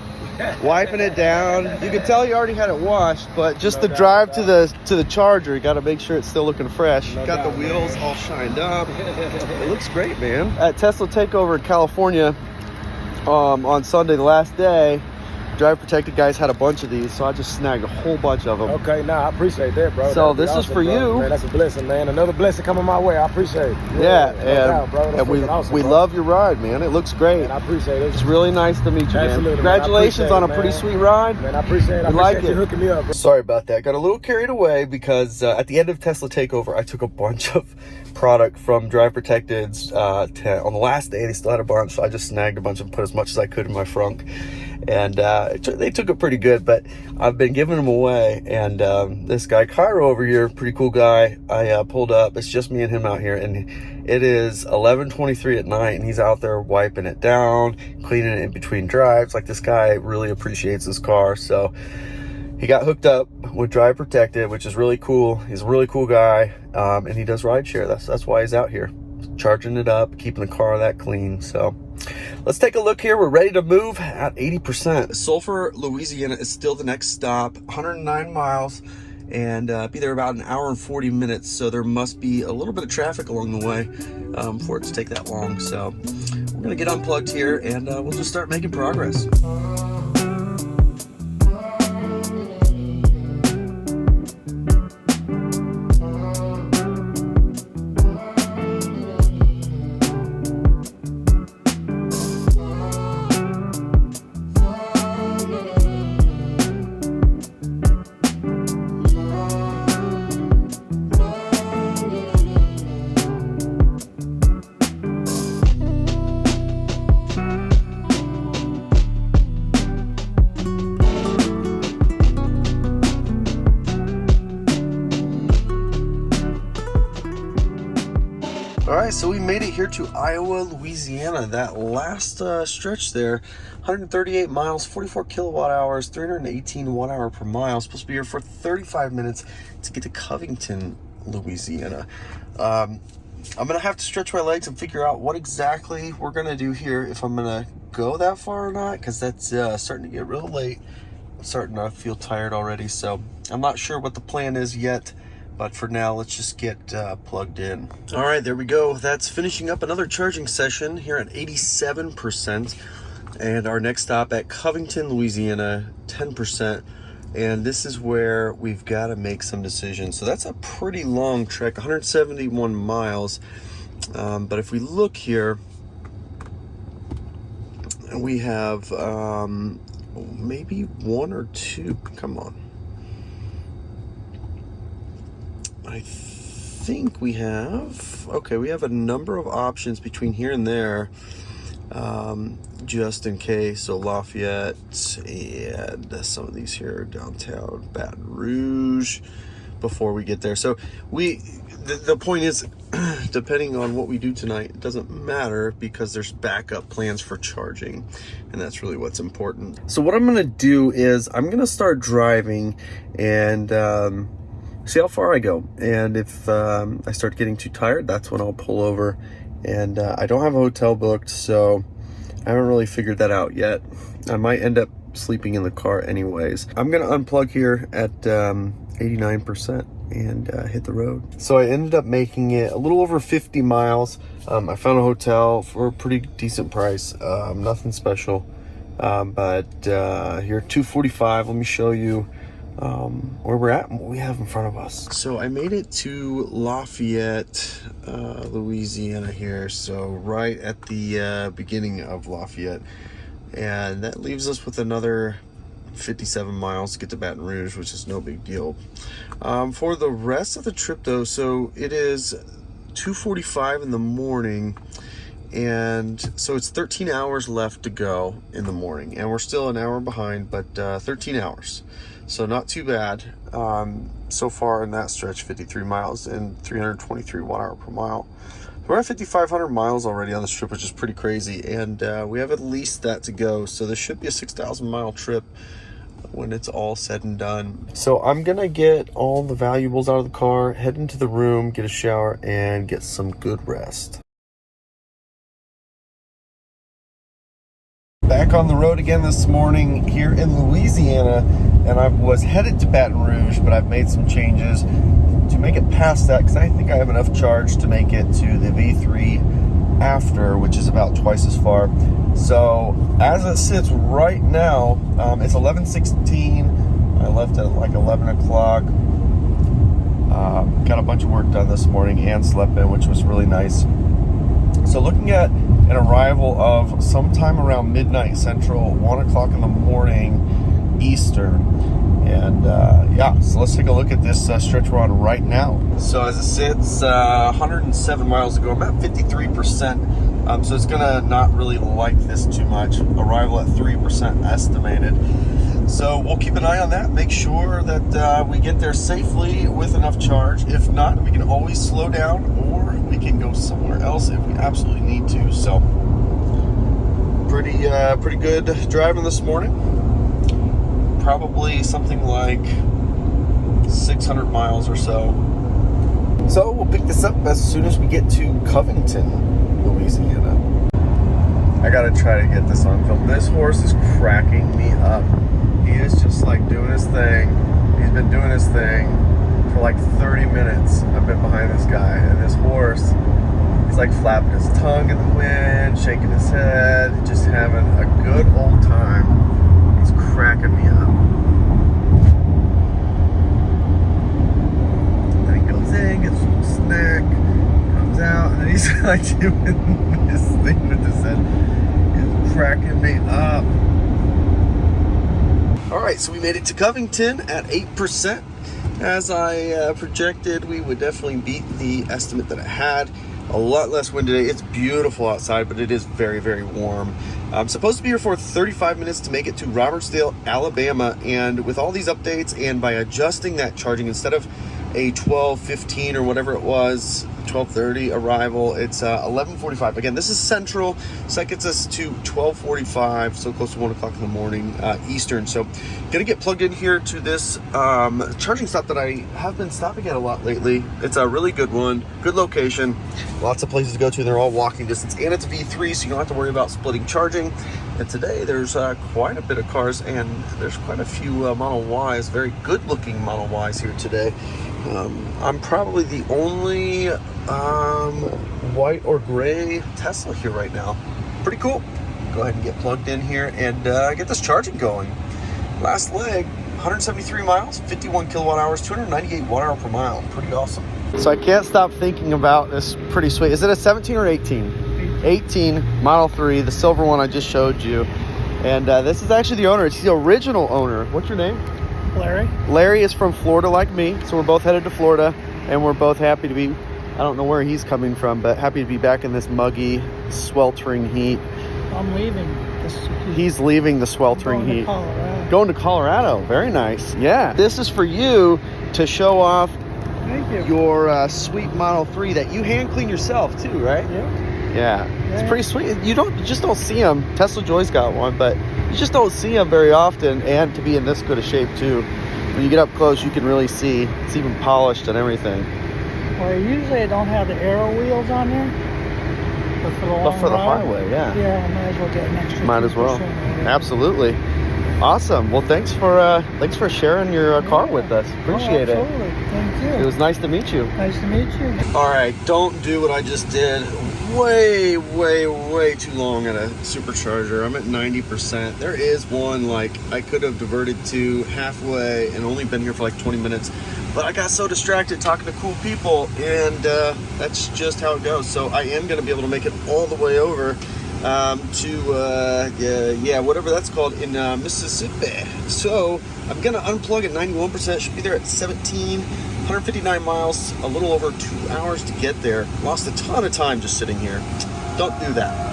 wiping it down. You can tell he already had it washed, but just the drive to the charger, you got to make sure it's still looking fresh. Got the wheels all shined up. It looks great, man. At Tesla Takeover in California on Sunday, the last day, Drive Protected guys had a bunch of these, so I just snagged a whole bunch of them. Okay, nah, I appreciate that, bro. So That'd be this is awesome, for bro. you. Man, that's a blessing, man. Another blessing coming my way. I appreciate it. Yeah, no doubt, bro. That's and we awesome, we bro. love your ride, man. It looks great. Man, I appreciate it. It's really nice to meet you, man. Absolutely, man. Congratulations I on a appreciate pretty it, sweet ride. Man, I appreciate it. I We like appreciate it. you hooking me up, bro. Sorry about that. Got a little carried away because at the end of Tesla Takeover, I took a bunch of product from Drive Protected's on the last day. They still had a bunch, so I just snagged a bunch and put as much as I could in my frunk. And they took it pretty good, but I've been giving them away. And this guy, Cairo over here, pretty cool guy, I pulled up. It's just me and him out here, and it is 11:23 at night, and he's out there wiping it down, cleaning it in between drives. Like, this guy really appreciates his car, so he got hooked up with Drive Protected, which is really cool. He's a really cool guy, and he does rideshare. That's why he's out here, charging it up, keeping the car that clean. So let's take a look here. We're ready to move at 80%. Sulphur, Louisiana is still the next stop, 109 miles, and be there about an hour and 40 minutes. So there must be a little bit of traffic along the way for it to take that long. So we're gonna get unplugged here, and we'll just start making progress. All right, so we made it here to Iowa, Louisiana. That last stretch there, 138 miles, 44 kilowatt hours, 318 watt hour per mile. Supposed to be here for 35 minutes to get to Covington, Louisiana. I'm gonna have to stretch my legs and figure out what exactly we're gonna do here, if I'm gonna go that far or not, because that's starting to get real late. I'm starting to feel tired already, so I'm not sure what the plan is yet. But for now, let's just get plugged in. All right, there we go. That's finishing up another charging session here at 87%. And our next stop at Covington, Louisiana, 10%. And this is where we've got to make some decisions. So that's a pretty long trek, 171 miles. But if we look here, we have maybe one or two. Come on. I think we have, okay, we have a number of options between here and there, just in case. So Lafayette and some of these here downtown Baton Rouge before we get there. So the point is, depending on what we do tonight, it doesn't matter because there's backup plans for charging, and that's really what's important. So what I'm gonna do is I'm gonna start driving and see how far I go, and if I start getting too tired, that's when I'll pull over. And I don't have a hotel booked, so I haven't really figured that out yet. I might end up sleeping in the car anyways. I'm gonna unplug here at 89% and hit the road. So I ended up making it a little over 50 miles. I found a hotel for a pretty decent price, nothing special, but here at 2:45, let me show you where we're at and what we have in front of us. So I made it to Lafayette, Louisiana here, so right at the beginning of Lafayette, and that leaves us with another 57 miles to get to Baton Rouge, which is no big deal. For the rest of the trip though, so it is 2:45 in the morning, and so it's 13 hours left to go in the morning, and we're still an hour behind, but 13 hours. So not too bad so far in that stretch, 53 miles and 323 watt hour per mile. We're at 5,500 miles already on this trip, which is pretty crazy, and we have at least that to go. So this should be a 6,000 mile trip when it's all said and done. So I'm gonna get all the valuables out of the car, head into the room, get a shower, and get some good rest. Back on the road again this morning here in Louisiana, and I was headed to Baton Rouge, but I've made some changes to make it past that because I think I have enough charge to make it to the V3 after, which is about twice as far. So as it sits right now, it's 11:16. I left at like 11 o'clock. Got a bunch of work done this morning and slept in, which was really nice. So looking at an arrival of sometime around midnight Central, 1 o'clock in the morning Eastern. And yeah, so let's take a look at this stretch we're on right now. So as it sits, 107 miles to go. I'm at 53%. So it's gonna not really like this too much. Arrival at 3% estimated. So we'll keep an eye on that. Make sure that we get there safely with enough charge. If not, we can always slow down, or we can go somewhere else if we absolutely need to. So pretty good driving this morning. Probably something like 600 miles or so. So we'll pick this up as soon as we get to Covington, Louisiana. I gotta try to get this on film. This horse is cracking me up. He is just like doing his thing. He's been doing his thing for like 30 minutes. I've been behind this guy, and this horse, he's like flapping his tongue in the wind, shaking his head, just having a good old time. He's cracking me up. Then he goes in, gets some snack, comes out, and then he's like doing his thing with his head. He's cracking me up. All right, so we made it to Covington at 8%. As I projected, we would definitely beat the estimate that I had. A lot less wind today. It's beautiful outside, but it is very, very warm. I'm supposed to be here for 35 minutes to make it to Robertsdale, Alabama. And with all these updates and by adjusting that charging, instead of a 12:15 or whatever it was, 12:30 arrival, it's 11:45. Again, this is Central, so that gets us to 12:45, so close to 1 o'clock in the morning Eastern. So gonna get plugged in here to this charging stop that I have been stopping at a lot lately. It's a really good one, good location, lots of places to go to. They're all walking distance, and it's a V3, so you don't have to worry about splitting charging. And today there's quite a bit of cars, and there's quite a few Model Ys, very good looking Model Ys here today. I'm probably the only white or gray Tesla here right now. Pretty cool. Go ahead and get plugged in here and get this charging going. Last leg, 173 miles, 51 kilowatt hours, 298 watt hour per mile. Pretty awesome. So I can't stop thinking about this. Pretty sweet. Is it a 17 or 18? 18 Model 3, the silver one I just showed you. And this is actually the owner. It's the original owner. What's your name? Larry. Larry is from Florida like me, so we're both headed to Florida, and we're both happy to be, I don't know where he's coming from, but happy to be back in this muggy, sweltering heat. I'm leaving. He's leaving the sweltering heat. Colorado. Going to Colorado. Very nice. Yeah. This is for you to show off. Thank you. Your sweet Model 3 that you hand clean yourself too, right? Yeah. It's pretty sweet. You just don't see them. Tesla Joy's got one, but you just don't see them very often, and to be in this good a shape too. When you get up close, you can really see it's even polished and everything. Well, usually I don't have the arrow wheels on there, but for the long the ride, highway, yeah. Yeah, I might as well get an extra. Might as well. 2%. Absolutely. Awesome. Well, thanks for sharing your car with us. Appreciate it. Absolutely. Thank you. It was nice to meet you. Nice to meet you. All right, don't do what I just did. Way too long at a supercharger. I'm at 90%. There is one like I could have diverted to halfway and only been here for like 20 minutes, but I got so distracted talking to cool people, and that's just how it goes. So I am going to be able to make it all the way over to whatever that's called in Mississippi. So I'm going to unplug at 91%. Should be there at 159 miles, a little over 2 hours to get there. Lost a ton of time just sitting here. Don't do that.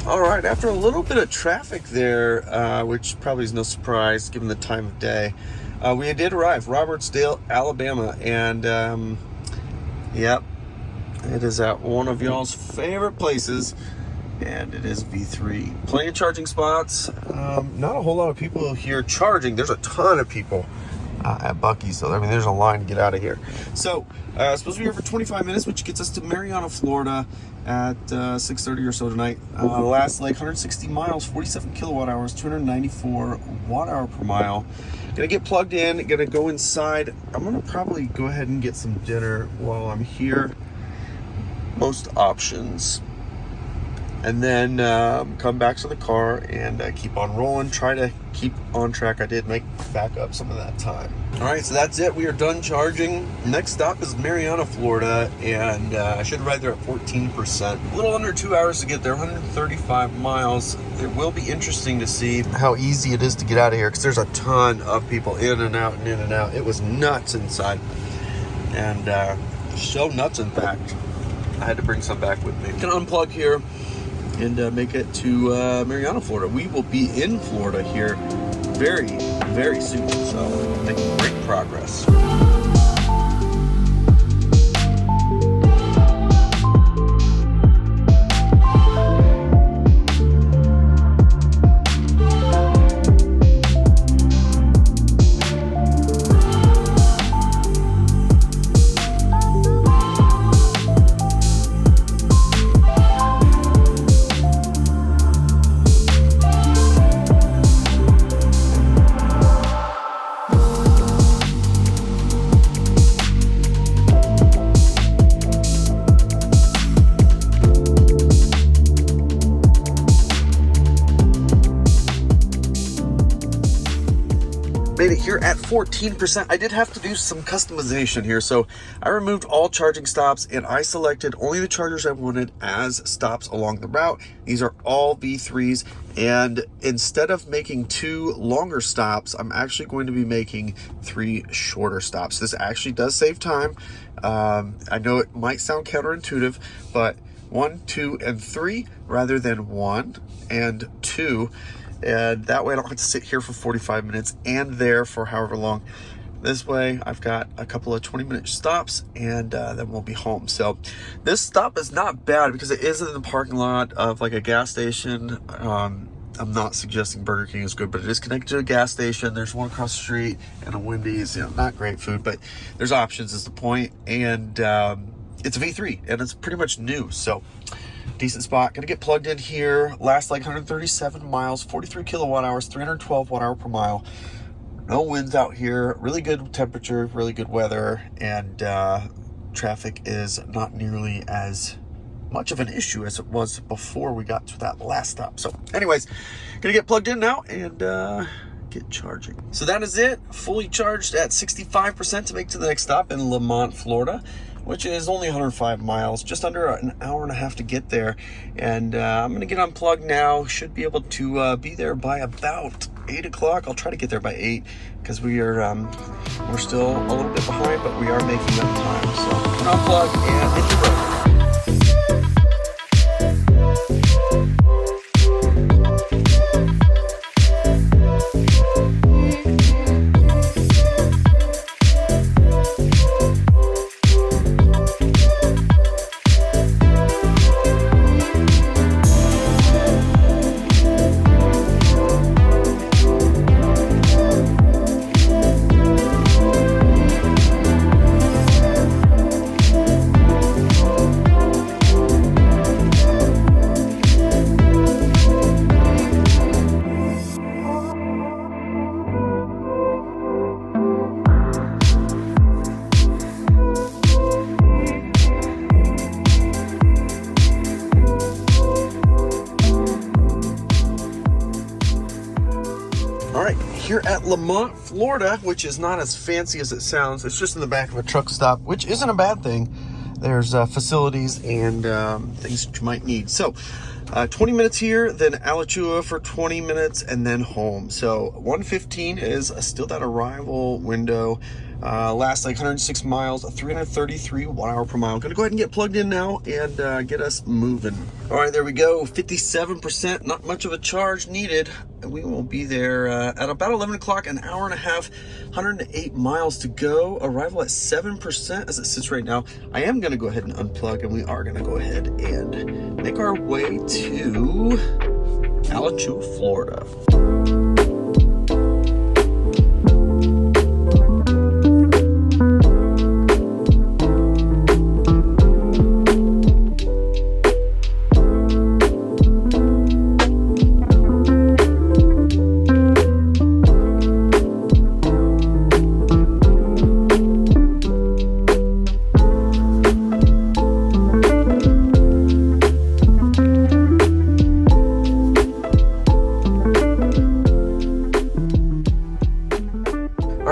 All right, after a little bit of traffic there, which probably is no surprise given the time of day, we did arrive, Robertsdale, Alabama, and yep, it is at one of y'all's favorite places, and it is V3. Plenty of charging spots. Not a whole lot of people here charging. There's a ton of people at Buc-ee's, so I mean, there's a line to get out of here. So, supposed to be here for 25 minutes, which gets us to Marianna, Florida at 6:30 or so tonight. Last leg, 160 miles, 47 kilowatt hours, 294 watt hour per mile. Gonna get plugged in, gonna go inside. I'm gonna probably go ahead and get some dinner while I'm here. Most options. And then come back to the car and keep on rolling. Try to keep on track. I did make back up some of that time. All right, so that's it. We are done charging. Next stop is Marianna, Florida, and I should ride there at 14%. A little under 2 hours to get there, 135 miles. It will be interesting to see how easy it is to get out of here because there's a ton of people in and out and in and out. It was nuts inside, and so nuts, in fact. I had to bring some back with me. Can unplug here and make it to Marianna, Florida. We will be in Florida here very, very soon, so making great progress. Made it here at 14%. I did have to do some customization here. So I removed all charging stops and I selected only the chargers I wanted as stops along the route. These are all V3s. And instead of making 2 longer stops, I'm actually going to be making 3 shorter stops. This actually does save time. I know it might sound counterintuitive, but 1, 2, and 3 rather than 1 and 2. And that way I don't have to sit here for 45 minutes and there for however long. This way I've got a couple of 20-minute stops and then we'll be home. So this stop is not bad because it is in the parking lot of like a gas station. I'm not suggesting Burger King is good, but it is connected to a gas station. There's one across the street and a Wendy's. You know, not great food, but there's options is the point. And it's a V3 and it's pretty much new. So decent spot. Gonna get plugged in here. Last like 137 miles, 43 kilowatt hours, 312 watt hour per mile. No winds out here. Really good temperature, really good weather, and traffic is not nearly as much of an issue as it was before we got to that last stop. So anyways, gonna get plugged in now and get charging. So that is it. Fully charged at 65% to make to the next stop in Lamont, Florida, which is only 105 miles, just under an hour and a half to get there. And I'm gonna get unplugged now. Should be able to be there by about 8 o'clock. I'll try to get there by 8 because we're still a little bit behind, but we are making up time. So unplug and hit the road. Here at Lamont, Florida, which is not as fancy as it sounds. It's just in the back of a truck stop, which isn't a bad thing. There's facilities and things that you might need. So 20 minutes here, then Alachua for 20 minutes, and then home. So 1:15 is still that arrival window. Lasts like 106 miles, 333 watt-hour per mile. Gonna go ahead and get plugged in now and get us moving. All right, there we go. 57%, not much of a charge needed. We will be there at about 11 o'clock, an hour and a half, 108 miles to go. Arrival at 7% as it sits right now. I am gonna go ahead and unplug, and we are gonna go ahead and make our way to Alachua, Florida.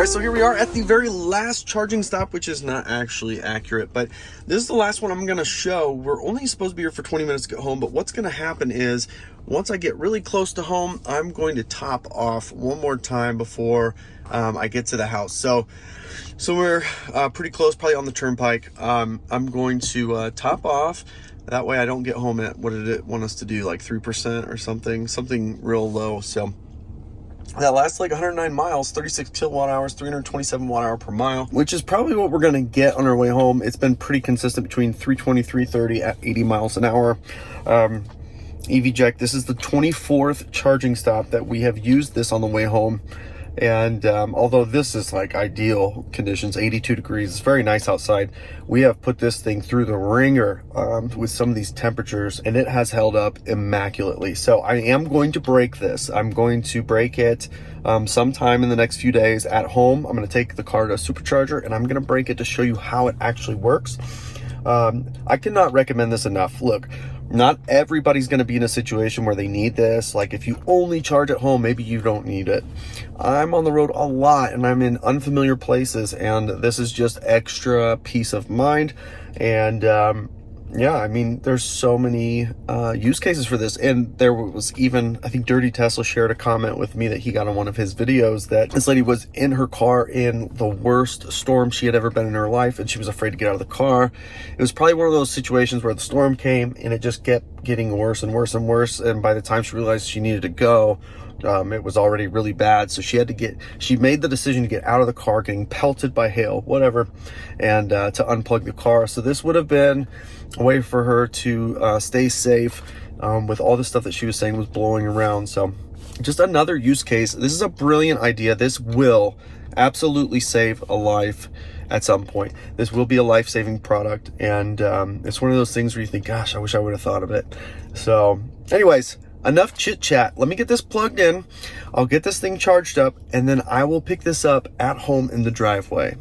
So here we are at the very last charging stop, which is not actually accurate, but this is the last one I'm going to show. We're only supposed to be here for 20 minutes to get home, but what's going to happen is once I get really close to home, I'm going to top off one more time before I get to the house. So we're pretty close, probably on the turnpike. I'm going to top off. That way I don't get home at, what did it want us to do, like 3% or something real low. So that lasts like 109 miles, 36 kilowatt hours, 327 watt hour per mile, which is probably what we're going to get on our way home. It's been pretty consistent between 320, 330 at 80 miles an hour. EVJect, this is the 24th charging stop that we have used this on the way home. And although this is like ideal conditions, 82 degrees, it's very nice outside, we have put this thing through the ringer with some of these temperatures, and it has held up immaculately. So I am going to break this. I'm going to break it sometime in the next few days at home. I'm going to take the car to a supercharger, and I'm going to break it to show you how it actually works. I cannot recommend this enough. Look, not everybody's going to be in a situation where they need this. Like if you only charge at home, maybe you don't need it. I'm on the road a lot and I'm in unfamiliar places, and this is just extra peace of mind. And yeah, I mean, there's so many use cases for this. And there was even, I think Dirty Tesla shared a comment with me that he got on one of his videos that this lady was in her car in the worst storm she had ever been in her life, and she was afraid to get out of the car. It was probably one of those situations where the storm came and it just kept getting worse and worse and worse. And by the time she realized she needed to go, it was already really bad. So she made the decision to get out of the car, getting pelted by hail, whatever, and to unplug the car. So this would have been a way for her to stay safe with all the stuff that she was saying was blowing around. So just another use case. This is a brilliant idea. This will absolutely save a life at some point. This will be a life-saving product. And it's one of those things where you think, gosh, I wish I would have thought of it. So anyways, enough chit chat. Let me get this plugged in. I'll get this thing charged up, and then I will pick this up at home in the driveway.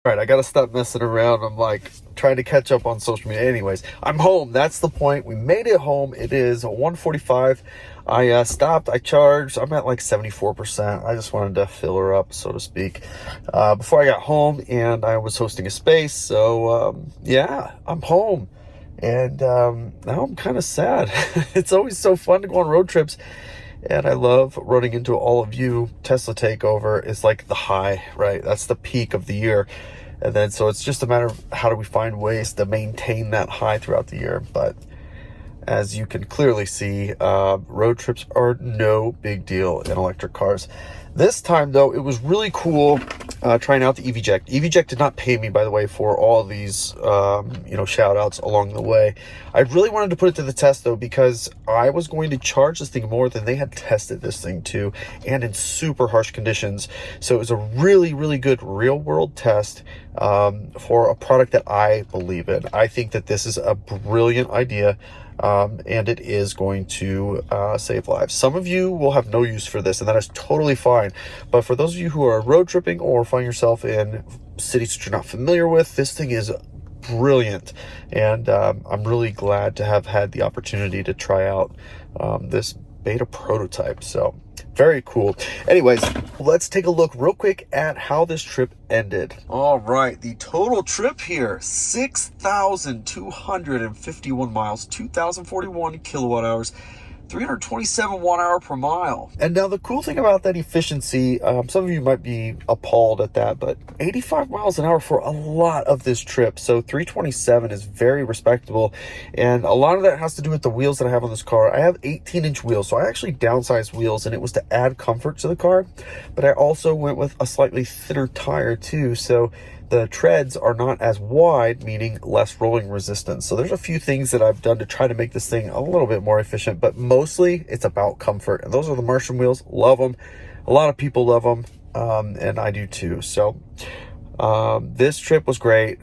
All right, I gotta stop messing around. I'm like trying to catch up on social media. Anyways, I'm home. That's the point. We made it home. It is 1:45. I stopped, I charged. I'm at like 74%. I just wanted to fill her up, so to speak, before I got home, and I was hosting a space. So yeah, I'm home. And now I'm kind of sad. It's always so fun to go on road trips, and I love running into all of you. Tesla Takeover is like the high, right? That's the peak of the year. And then so it's just a matter of how do we find ways to maintain that high throughout the year. But as you can clearly see, road trips are no big deal in electric cars. This time, though, it was really cool trying out the EVJect. EVJect did not pay me, by the way, for all of these, shout outs along the way. I really wanted to put it to the test, though, because I was going to charge this thing more than they had tested this thing to, and in super harsh conditions. So it was a really, really good real-world test for a product that I believe in. I think that this is a brilliant idea. And it is going to save lives. Some of you will have no use for this, and that is totally fine. But for those of you who are road tripping or find yourself in cities that you're not familiar with, this thing is brilliant. And I'm really glad to have had the opportunity to try out this beta prototype. So very cool. Anyways, let's take a look real quick at how this trip ended. All right, the total trip here, 6,251 miles, 2,041 kilowatt hours, 327 watt-hour per mile. And now the cool thing about that efficiency, some of you might be appalled at that, but 85 miles an hour for a lot of this trip. So 327 is very respectable. And a lot of that has to do with the wheels that I have on this car. I have 18-inch wheels, so I actually downsized wheels, and it was to add comfort to the car. But I also went with a slightly thinner tire too. So the treads are not as wide, meaning less rolling resistance. So there's a few things that I've done to try to make this thing a little bit more efficient, but mostly it's about comfort. And those are the Martian wheels. Love them. A lot of people love them, and I do too. So this trip was great.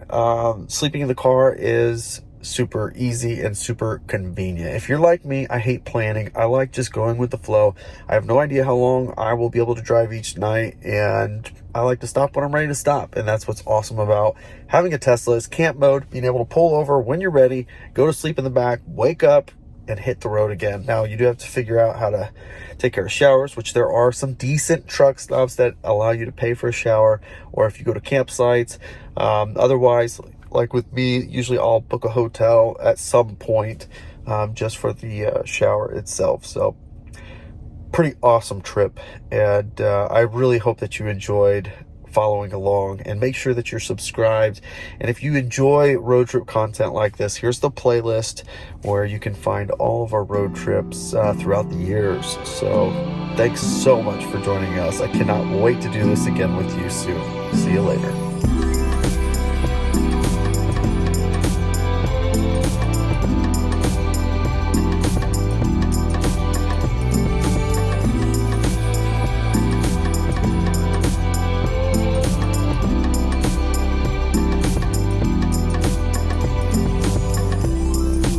Sleeping in the car is super easy and super convenient. If you're like me, I hate planning. I like just going with the flow. I have no idea how long I will be able to drive each night, and I like to stop when I'm ready to stop. And that's what's awesome about having a Tesla is camp mode, being able to pull over when you're ready, go to sleep in the back, wake up, and hit the road again. Now, you do have to figure out how to take care of showers, which there are some decent truck stops that allow you to pay for a shower, or if you go to campsites. Otherwise, like with me, usually I'll book a hotel at some point just for the shower itself. So pretty awesome trip, and I really hope that you enjoyed following along, and make sure that you're subscribed. And if you enjoy road trip content like this, here's the playlist where you can find all of our road trips throughout the years. So thanks so much for joining us. I cannot wait to do this again with you soon. See you later.